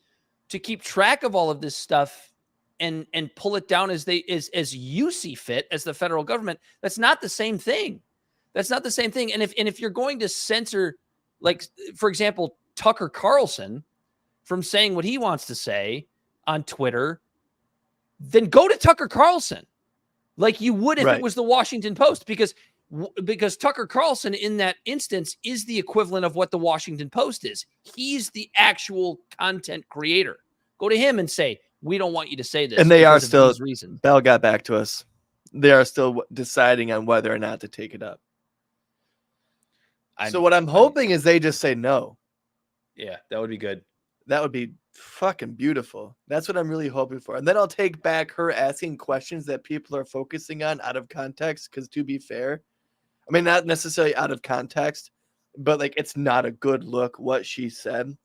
to keep track of all of this stuff and pull it down as you see fit as the federal government, that's not the same thing. That's not the same thing. And if you're going to censor, like, for example, Tucker Carlson from saying what he wants to say on Twitter, then go to Tucker Carlson like you would if it was the Washington Post, because Tucker Carlson in that instance is the equivalent of what the Washington Post is. He's the actual content creator. Go to him and say, we don't want you to say this. And they are still, reasons. Bell got back to us. They are still deciding on whether or not to take it up. So what I'm hoping is they just say no. Yeah, that would be good. That would be fucking beautiful. That's what I'm really hoping for. And then I'll take back her asking questions that people are focusing on out of context. Because to be fair, I mean, not necessarily out of context, but like, it's not a good look what she said.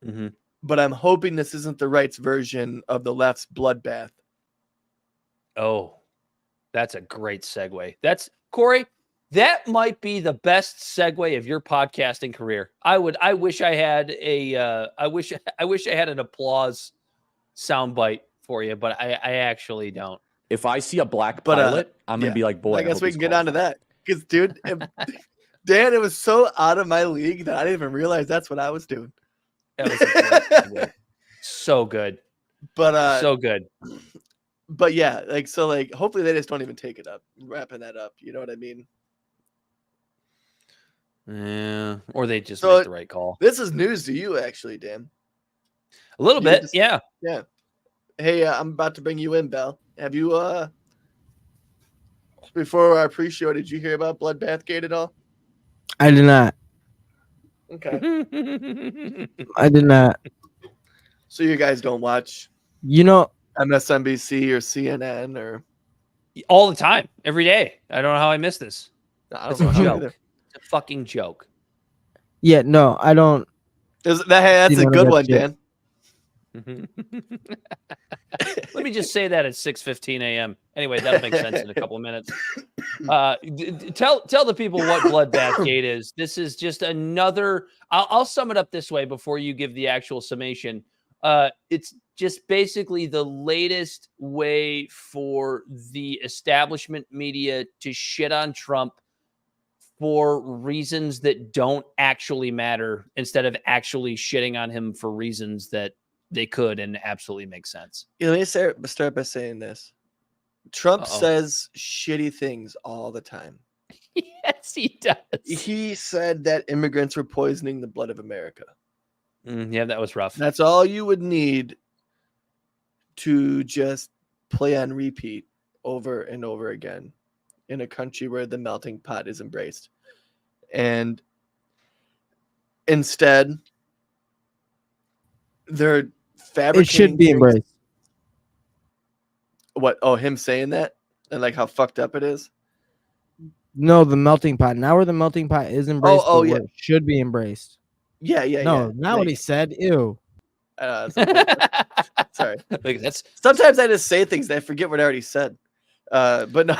Mm-hmm. But I'm hoping this isn't the right's version of the left's bloodbath. Oh, that's a great segue. Corey, that might be the best segue of your podcasting career. I wish I had I wish I had an applause soundbite for you, but I actually don't. If I see a black pilot, I'm going to be like, boy, I guess we can get onto that. Because, dude, Dan, it was so out of my league that I didn't even realize that's what I was doing. That was a great so good. But so good. But yeah, like, so like, hopefully they just don't even take it up, wrapping that up. You know what I mean? Yeah, or they just make the right call. This is news to you, actually, Dan. A little bit, yeah. Yeah. Hey, I'm about to bring you in, Bell. Have you, before our pre-show, did you hear about Bloodbath Gate at all? I did not. Okay. I did not. So you guys don't watch, MSNBC or CNN or all the time, every day? I don't know how I missed this. I don't know how either. It's a fucking joke. Yeah, no, I don't. That's a good one, Dan. Let me just say that at 6:15 a.m. Anyway, that'll make sense in a couple of minutes. Tell the people what Bloodbath Gate is. This is just another. I'll sum it up this way before you give the actual summation. It's just basically the latest way for the establishment media to shit on Trump for reasons that don't actually matter, instead of actually shitting on him for reasons that they could and absolutely make sense. Yeah, let me start by saying this. Trump says shitty things all the time. Yes, he does. He said that immigrants were poisoning the blood of America. Yeah, that was rough. That's all you would need to just play on repeat over and over again in a country where the melting pot is embraced. And instead, they're fabricating. It should be embraced. What? Oh, him saying that? And like how fucked up it is? No, the melting pot. Now where the melting pot is embraced, yeah. It should be embraced. Yeah. No, not what he said. Ew. Sorry. Like, Sometimes I just say things that I forget what I already said. But no.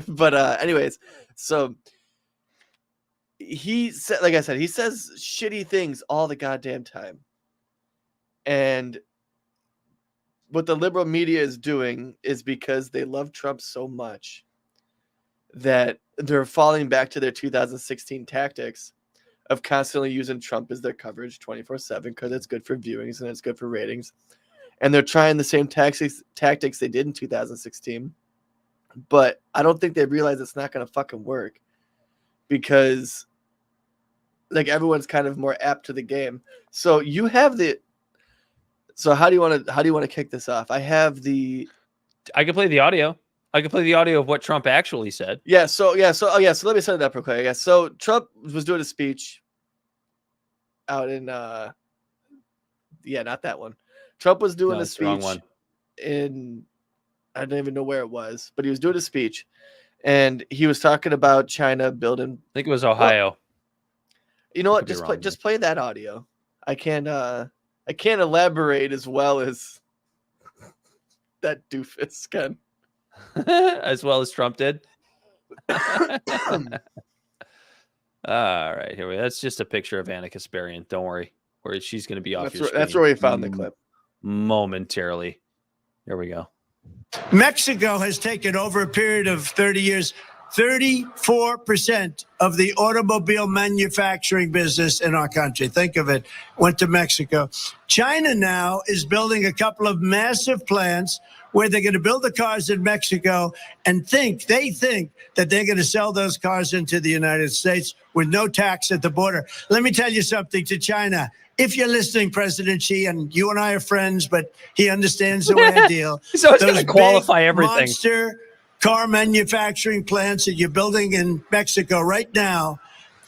But anyways, so he said, like I said, he says shitty things all the goddamn time. And what the liberal media is doing is because they love Trump so much that they're falling back to their 2016 tactics of constantly using Trump as their coverage 24/7 because it's good for viewings and it's good for ratings. and they're trying the same tactics they did in 2016. But I don't think they realize it's not going to fucking work, because like everyone's kind of more apt to the game. So you have so how do you want to kick this off? I can play the audio. I can play the audio of what Trump actually said. So let me set it up real quick. I guess. So Trump was doing a speech out in not that one. Trump was doing a speech in, I don't even know where it was, but he was doing a speech, and he was talking about China building. I think it was Ohio. Well, you know what? Just play that audio. I can't elaborate as well as that doofus can. As well as Trump did. All right, here we go. That's just a picture of Anna Kasparian. Don't worry, where she's going to be off your screen. That's where we found the clip momentarily. Here we go. Mexico has taken, over a period of 30 years, 34% of the automobile manufacturing business in our country. Think of it, went to Mexico. China now is building a couple of massive plants where they're going to build the cars in Mexico and they think that they're going to sell those cars into the United States with no tax at the border. Let me tell you something to China. If you're listening, President Xi, and you and I are friends, but he understands the way I deal. So it's going to qualify everything. Monster car manufacturing plants that you're building in Mexico right now,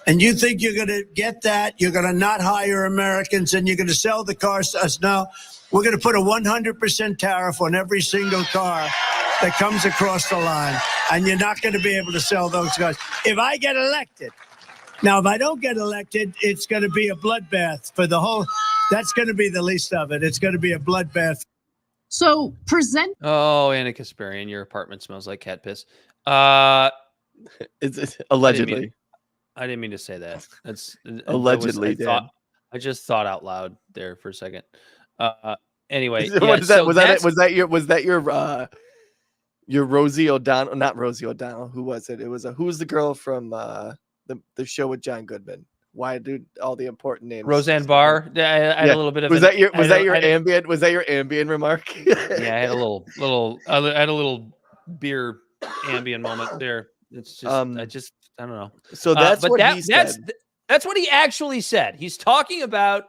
and you think you're going to get that, you're going to not hire Americans, and you're going to sell the cars to us. No, we're going to put a 100% tariff on every single car that comes across the line, and you're not going to be able to sell those cars. If I get elected, now, if I don't get elected, it's going to be a bloodbath for the whole, that's going to be the least of it. It's going to be a bloodbath. So present. Oh, Anna Kasparian, your apartment smells like cat piss. It's allegedly. I didn't mean to say that. That's allegedly. I just thought out loud there for a second. Anyway, was that your Rosie O'Donnell? Not Rosie O'Donnell. Who was it? It was who was the girl from the show with John Goodman? Why do all the important names? Roseanne Barr. I had a little bit of. Was that your ambient remark? Yeah, I had a little beer ambient moment there. It's just I don't know. So that's what he said. That's what he actually said. He's talking about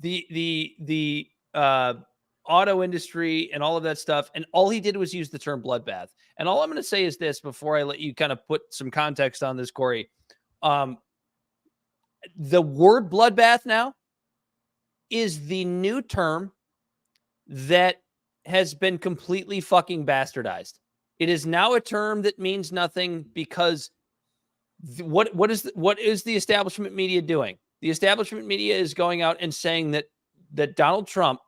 the auto industry and all of that stuff, and all he did was use the term bloodbath. And all I'm going to say is this before I let you kind of put some context on this, Corey. The word bloodbath now is the new term that has been completely fucking bastardized. It is now a term that means nothing because what is the establishment media doing? The establishment media is going out and saying that Donald Trump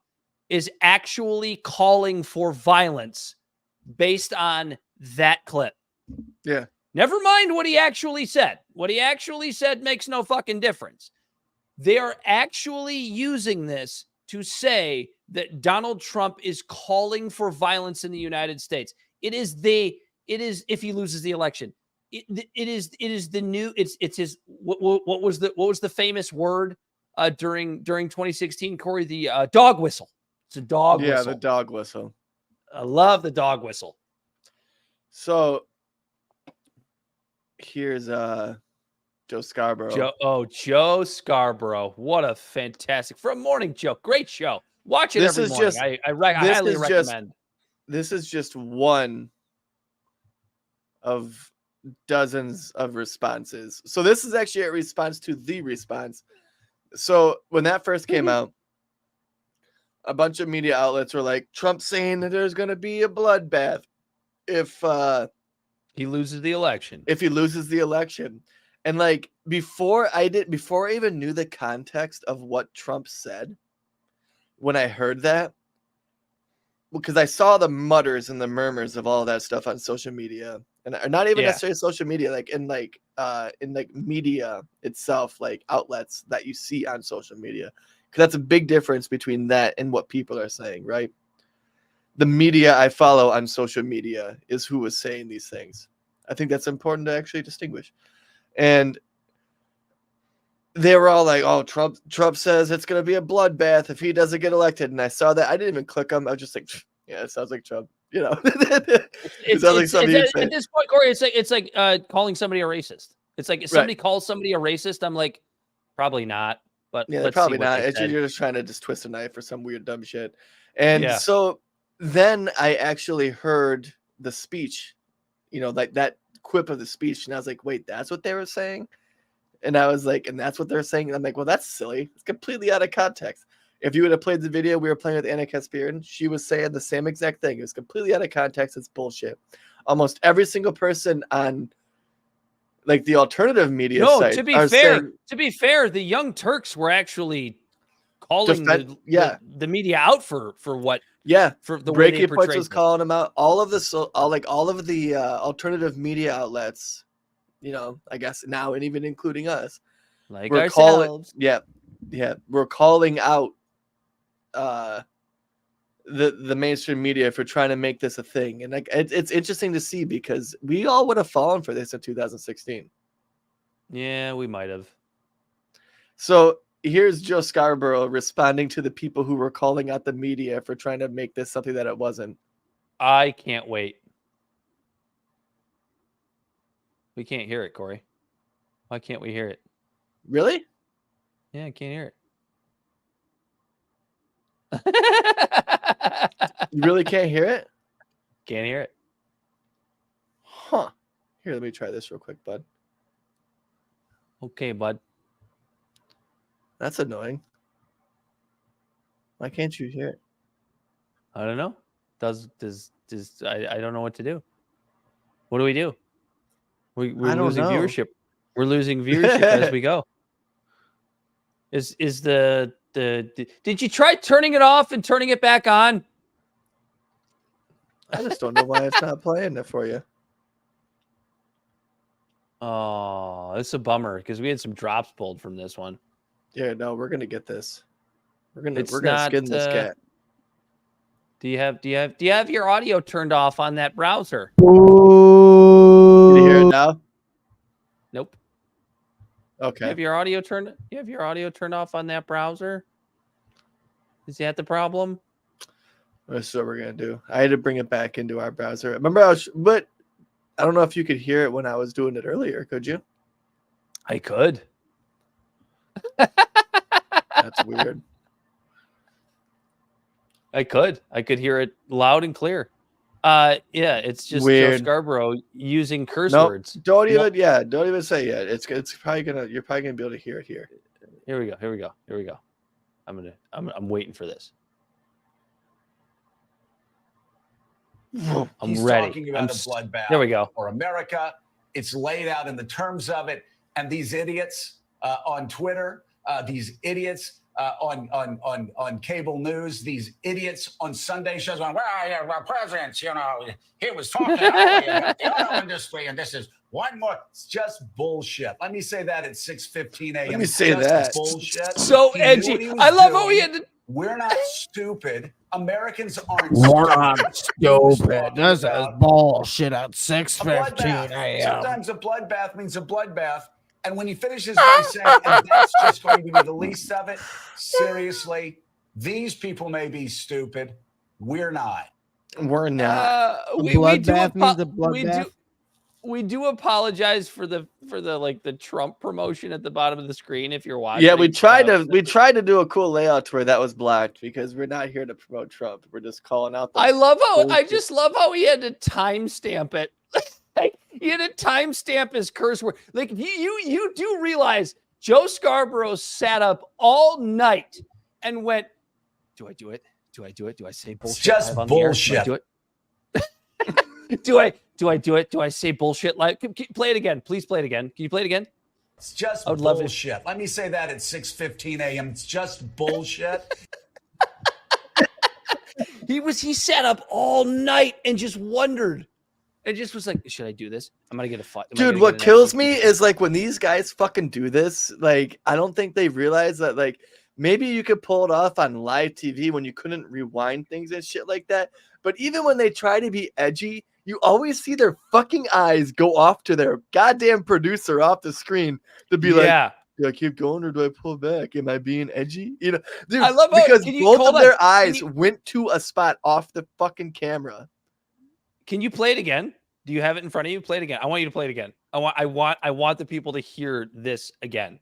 is actually calling for violence based on that clip. Yeah. Never mind what he actually said. What he actually said makes no fucking difference. They are actually using this to say that Donald Trump is calling for violence in the United States. It is if he loses the election. It is the new. It's his. What was the famous word during 2016, Corey? The dog whistle. It's a dog whistle. Yeah, the dog whistle. I love the dog whistle. So here's Joe Scarborough. Joe Scarborough. What a fantastic from Morning Joe. Great show. Watch it every morning. I highly recommend. This is just one of dozens of responses. So this is actually a response to the response. So when that first came out, a bunch of media outlets were like, Trump saying that there's going to be a bloodbath if he loses the election. If he loses the election. And like before I even knew the context of what Trump said, when I heard that, because I saw the mutters and the murmurs of all that stuff on social media, and not even necessarily social media, like in media itself, like outlets that you see on social media, because that's a big difference between that and what people are saying, right? The media I follow on social media is who is saying these things. I think that's important to actually distinguish. And they were all like, "Oh, Trump says it's going to be a bloodbath if he doesn't get elected." And I saw that. I didn't even click on. I was just like, "Yeah, it sounds like Trump." You know, it sounds like something you'd say. At this point, Corey, it's like calling somebody a racist. It's like if somebody calls somebody a racist, I'm like, probably not. But yeah, let's probably see what not. they You're just trying to just twist a knife or some weird dumb shit. And so then I actually heard the speech, you know, like that quip of the speech, and I was like, wait, that's what they were saying? And I was like, and that's what they're saying? And I'm like, well, that's silly. It's completely out of context. If you would have played the video we were playing with Anna Kaspiran, she was saying the same exact thing. It was completely out of context. It's bullshit. Almost every single person on like the alternative media site. To be fair, the Young Turks were actually calling the media out for what. Yeah, for the way they Breaking Points portrayed was it. calling them out. All of the alternative media outlets, you know, I guess now and even including us, like we're ourselves. We're calling out the mainstream media for trying to make this a thing, and like it's interesting to see because we all would have fallen for this in 2016. Yeah, we might have. So here's Joe Scarborough responding to the people who were calling out the media for trying to make this something that it wasn't. I can't wait. We can't hear it, Corey. Why can't we hear it? Really? Yeah, I can't hear it. You really can't hear it? Can't hear it. Huh. Here, let me try this real quick, bud. Okay, bud. That's annoying. Why can't you hear it? I don't know. I don't know what to do. What do we do? We're losing viewership. We're losing viewership as we go. Is the did you try turning it off and turning it back on? I just don't know why it's not playing it for you. Oh, it's a bummer because we had some drops pulled from this one. Yeah, no, we're gonna get this. We're gonna skin this cat. Do you have your audio turned off on that browser? Can you hear it now? Nope. Okay. You have your audio turned off on that browser? Is that the problem? That's what we're gonna do. I had to bring it back into our browser. Remember, but I don't know if you could hear it when I was doing it earlier. Could you? I could. That's weird. I could hear it loud and clear. Yeah, it's just weird. Joe Scarborough using curse Nope. words. Don't even say it. It's probably you're probably gonna be able to hear it here. Here we go. I'm waiting for this. I'm He's ready. talking about a bloodbath. There we go. For America, it's laid out in the terms of it, and these idiots on Twitter, these idiots on cable news, these idiots on Sunday shows going, well, yeah, well, presidents, you know, he was talking earlier about the auto industry, and this is one more. It's just bullshit. Let me say that at 6:15 a.m. Let me say that. Bullshit. So edgy. I love how he had to. We're not stupid. Americans aren't stupid. This is bullshit at 6:15 a.m. Sometimes a bloodbath means a bloodbath. And when he finishes by saying, and that's just going to be the least of it, seriously, these people may be stupid. We're not. We're not. We do apologize for the like the Trump promotion at the bottom of the screen if you're watching. Yeah, we tried to do a cool layout where that was blacked because we're not here to promote Trump. We're just calling out. I just love how he had to timestamp it. Like, he had to timestamp his curse word. Like you do realize Joe Scarborough sat up all night and went, "Do I do it? Do I do it? Do I say bullshit? It's just bullshit. Do I do it? Do I say bullshit? Like, play it again. Please play it again. Can you play it again? It's just bullshit. Let me say that at 6:15 a.m. It's just bullshit. He sat up all night and just wondered. And just was like, should I do this? I'm gonna get a fight. Dude, what kills me is like when these guys fucking do this, like I don't think they realize that like maybe you could pull it off on live TV when you couldn't rewind things and shit like that. But even when they try to be edgy, you always see their fucking eyes go off to their goddamn producer off the screen to be like, Do I keep going or do I pull back? Am I being edgy? You know, dude, I love because both hold of on. their eyes went to a spot off the fucking camera. Can you play it again? Do you have it in front of you? Play it again. I want you to play it again. I want the people to hear this again.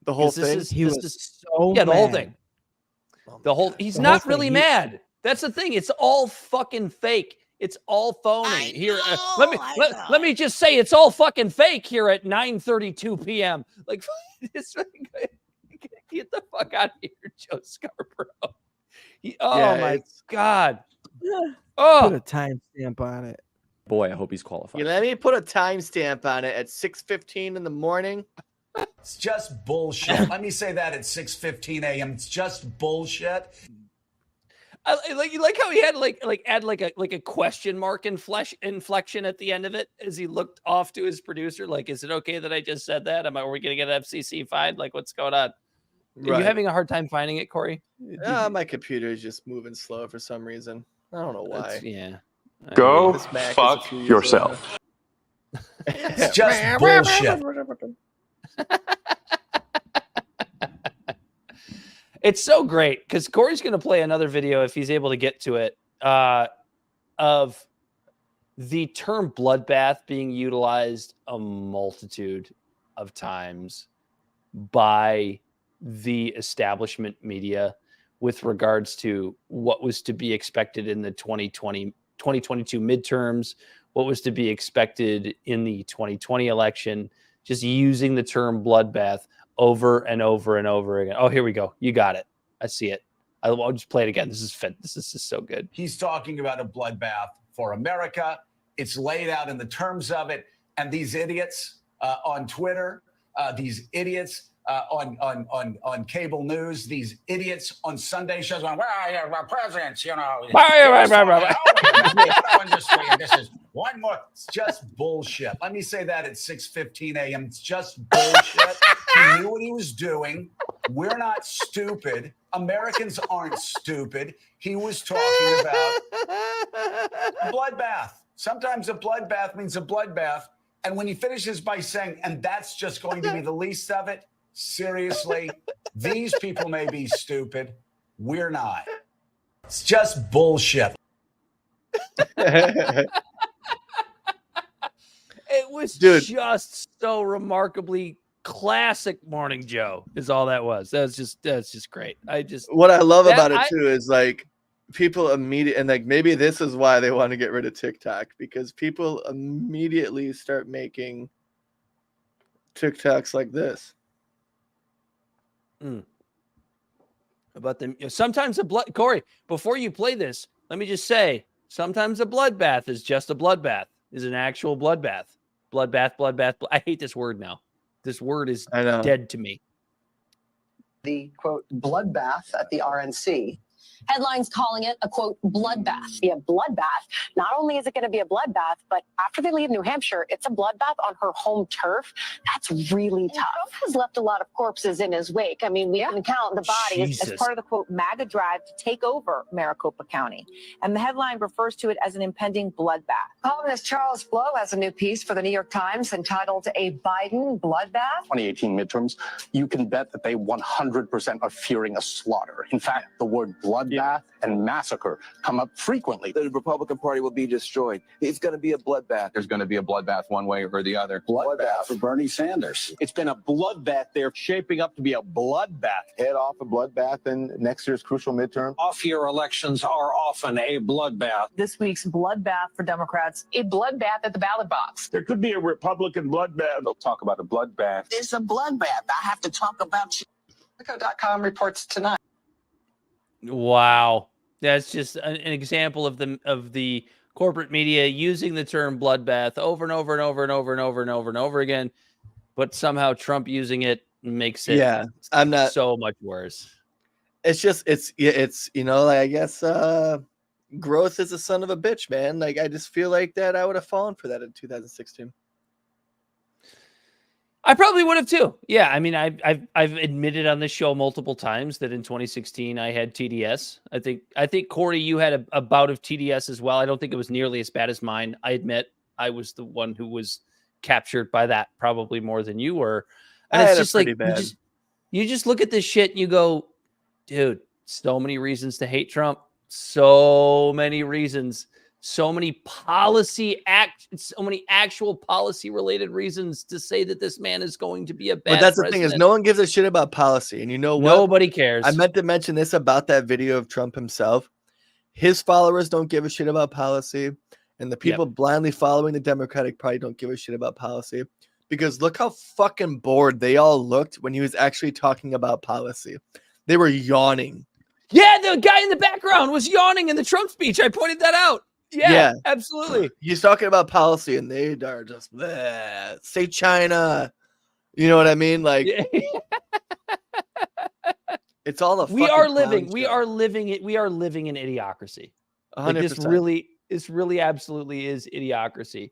The whole thing. He was so the whole mad. thing. The whole he's The not whole really thing. mad. That's the thing. It's all fucking fake. It's all phony. Here, let me just say it's all fucking fake here at 9:32 p.m. Like, this, get the fuck out of here, Joe Scarborough. My God. Put a timestamp on it. Boy, I hope he's qualified. You let me put a timestamp on it at 6:15 in the morning. It's just bullshit. Let me say that at 6:15 a.m. It's just bullshit. I like how he had add a question mark inflection at the end of it as he looked off to his producer. Like, is it okay that I just said that? Are we going to get FCC fined? Like, what's going on? Are you having a hard time finding it, Corey? My computer is just moving slow for some reason. I don't know why. Go fuck yourself. It's just bullshit. It's so great because Corey's going to play another video if he's able to get to it of the term bloodbath being utilized a multitude of times by the establishment media with regards to what was to be expected in the 2022 midterms, what was to be expected in the 2020 election, just using the term bloodbath over and over and over again. Oh, here we go. You got it. I see it. I'll just play it again. This is just so good. He's talking about a bloodbath for America. It's laid out in the terms of it. And these idiots on Twitter, these idiots on cable news, these idiots on Sunday shows going, well, yeah, well, presidents, you know. This is one more. It's just bullshit. Let me say that at 6:15 a.m. It's just bullshit. He knew what he was doing. We're not stupid. Americans aren't stupid. He was talking about a bloodbath. Sometimes a bloodbath means a bloodbath. And when he finishes by saying, and that's just going to be the least of it, seriously, these people may be stupid. We're not. It's just bullshit. It was just so remarkably classic Morning Joe is all that was. That's just great. What I love about it too is like people immediately, and like maybe this is why they want to get rid of TikTok, because people immediately start making TikToks like this. About them. Sometimes Corey, before you play this, let me just say, sometimes a bloodbath is just a bloodbath, is an actual bloodbath. Bloodbath. I hate this word now. This word is dead to me. The quote bloodbath at the RNC. Headlines calling it a quote bloodbath. Yeah, bloodbath. Not only is it going to be a bloodbath, but after they leave New Hampshire, it's a bloodbath on her home turf. That's really tough. Trump has left a lot of corpses in his wake. I mean, we can count the bodies as part of the quote MAGA drive to take over Maricopa County. And the headline refers to it as an impending bloodbath. Columnist Charles Blow has a new piece for the New York Times entitled A Biden Bloodbath. 2018 midterms, you can bet that they 100% are fearing a slaughter. In fact, the word bloodbath and massacre come up frequently. The Republican Party will be destroyed. It's going to be a bloodbath. There's going to be a bloodbath one way or the other. Bloodbath for Bernie Sanders. It's been a bloodbath. They're shaping up to be a bloodbath. Head off a bloodbath in next year's crucial midterm. Off-year elections are often a bloodbath. This week's bloodbath for Democrats, a bloodbath at the ballot box. There could be a Republican bloodbath. They'll talk about a bloodbath. It's a bloodbath. I have to talk about you. Politico.com reports tonight. Wow. That's just an example of the corporate media using the term bloodbath over and over and over and over and over and over and over again, but somehow Trump using it makes it so much worse. It's just it's you know, like, I guess growth is a son of a bitch, man. Like I just feel like that I would have fallen for that in 2016. I probably would have too. Yeah, I mean, I've admitted on this show multiple times that in 2016 I had TDS. I think Corey, you had a bout of TDS as well. I don't think it was nearly as bad as mine. I admit I was the one who was captured by that probably more than you were. And it's just like you just look at this shit and you go, dude, so many reasons to hate Trump. So many reasons. So many actual policy related reasons to say that this man is going to be a bad But that's president. the thing is no one gives a shit about policy. And you know what? Nobody cares. I meant to mention this about that video of Trump himself. His followers don't give a shit about policy. And the people blindly following the Democratic Party don't give a shit about policy. Because look how fucking bored they all looked when he was actually talking about policy. They were yawning. Yeah, the guy in the background was yawning in the Trump speech. I pointed that out. Yeah, absolutely. He's talking about policy, and they are just say China. You know what I mean? Like, it's all a. We are living in idiocracy. 100%. This really absolutely is idiocracy.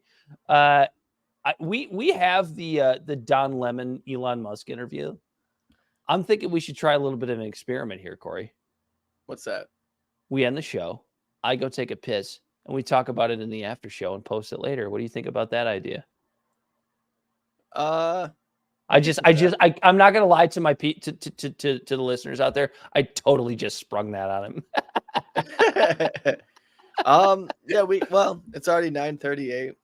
We have the Don Lemon Elon Musk interview. I'm thinking we should try a little bit of an experiment here, Corey. What's that? We end the show. I go take a piss. And we talk about it in the after show and post it later. What do you think about that idea? I'm not gonna lie to my to the listeners out there. I totally just sprung that on him. It's already 9:38.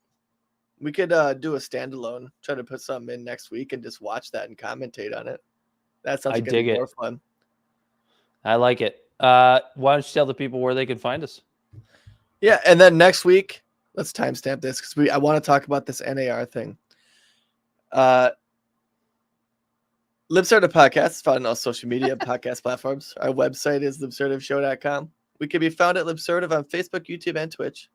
We could do a standalone, try to put something in next week and just watch that and commentate on it. That sounds like more fun. I like it. Why don't you tell the people where they can find us? Yeah, and then next week, let's timestamp this because I want to talk about this NAR thing. Libservative Podcast is found on all social media podcast platforms. Our website is libservativeshow.com. We can be found at Libservative on Facebook, YouTube, and Twitch.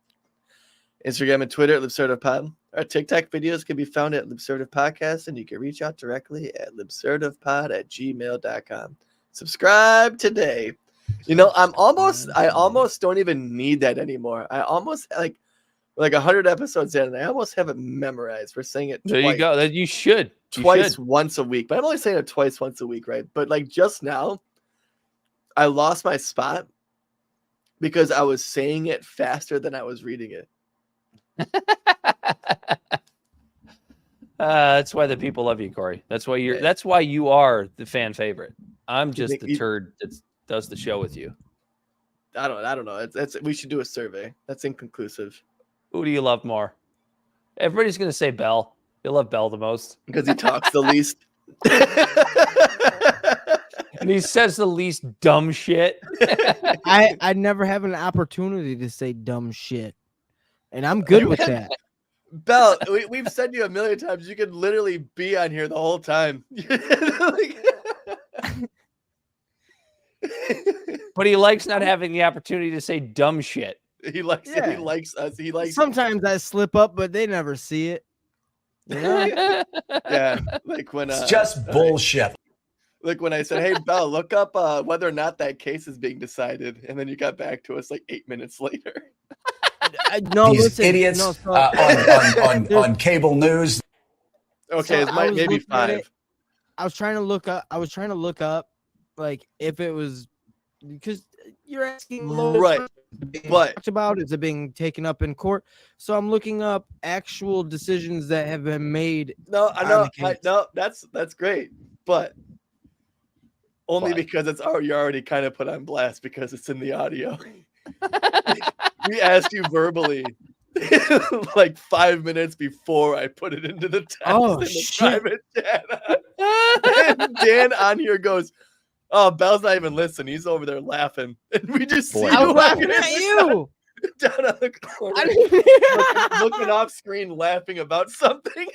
Instagram and Twitter at LibservativePod. Our TikTok videos can be found at Libservative Podcast, and you can reach out directly at libservativepod@gmail.com. Subscribe today. You know, I almost don't even need that anymore. I almost like 100 episodes in, and I almost have it memorized. We're saying it there twice. You go. That you should. Twice once a week. But I'm only saying it twice once a week, right? But like just now, I lost my spot because I was saying it faster than I was reading it. That's why the people love you, Corey. That's why you are the fan favorite. I'm just the turd that does the show with you. I don't know. We should do a survey. That's inconclusive. Who do you love more? Everybody's gonna say Bell. They love Bell the most because he talks the least, and he says the least dumb shit. I never have an opportunity to say dumb shit, and I'm good with that. Bell, we've said you a million times. You could literally be on here the whole time. But he likes not having the opportunity to say dumb shit. He likes it. He likes us. He likes. Sometimes I slip up, but they never see it. You know? Yeah, like when it's just bullshit. Like when I said, "Hey, Bell, look up whether or not that case is being decided," and then you got back to us like 8 minutes later. These idiots on cable news. Okay, so maybe 5. I was trying to look up, like if it was because you're asking right, but talked about is it being taken up in court? So I'm looking up actual decisions that have been made. No, I know, that's great, but only because you're already kind of put on blast because it's in the audio. We asked you verbally like 5 minutes before I put it into the text in the private chat. And Dan on here goes, "Oh, Bell's not even listening. He's over there laughing." And we just see you laughing at you down on the corner, looking off screen, laughing about something.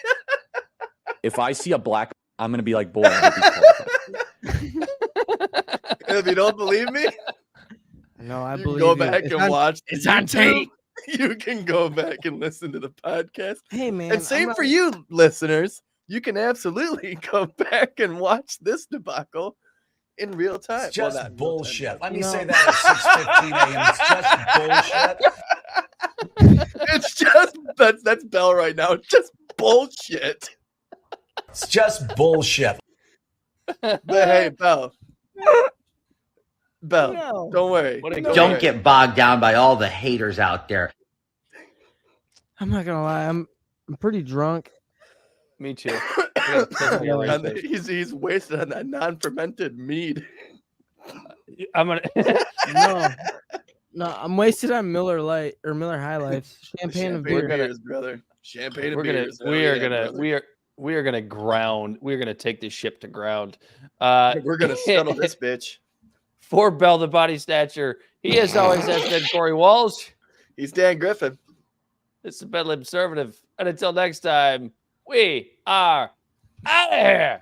If I see a black, I'm gonna be like, "Boy, I hope he's qualified." If you don't believe me, no, I you believe go you. back and watch. It's on tape. You can go back and listen to the podcast. Hey, man. And same for you, listeners. You can absolutely go back and watch this debacle in real time. It's just bullshit. Let me say that at 6:15 a.m. It's just bullshit. It's just that's Bell right now. It's just bullshit. It's just bullshit. But hey, Bell. Bell, don't worry. Don't get bogged down by all the haters out there. I'm not gonna lie, I'm pretty drunk. Me too. He's wasted on that non-fermented mead. I'm gonna No, I'm wasted on Miller Lite or Miller High Life. Champagne of beer. Beers, brother. Champagne of we're gonna beers. we Oh, are yeah, gonna brother. we are gonna ground. We're gonna take this ship to ground. We're gonna settle this bitch. For Bell the Body Snatcher, he as always has been Corey Walsh. He's Dan Griffin. This is Bedlam Conservative. And until next time, we are out of here.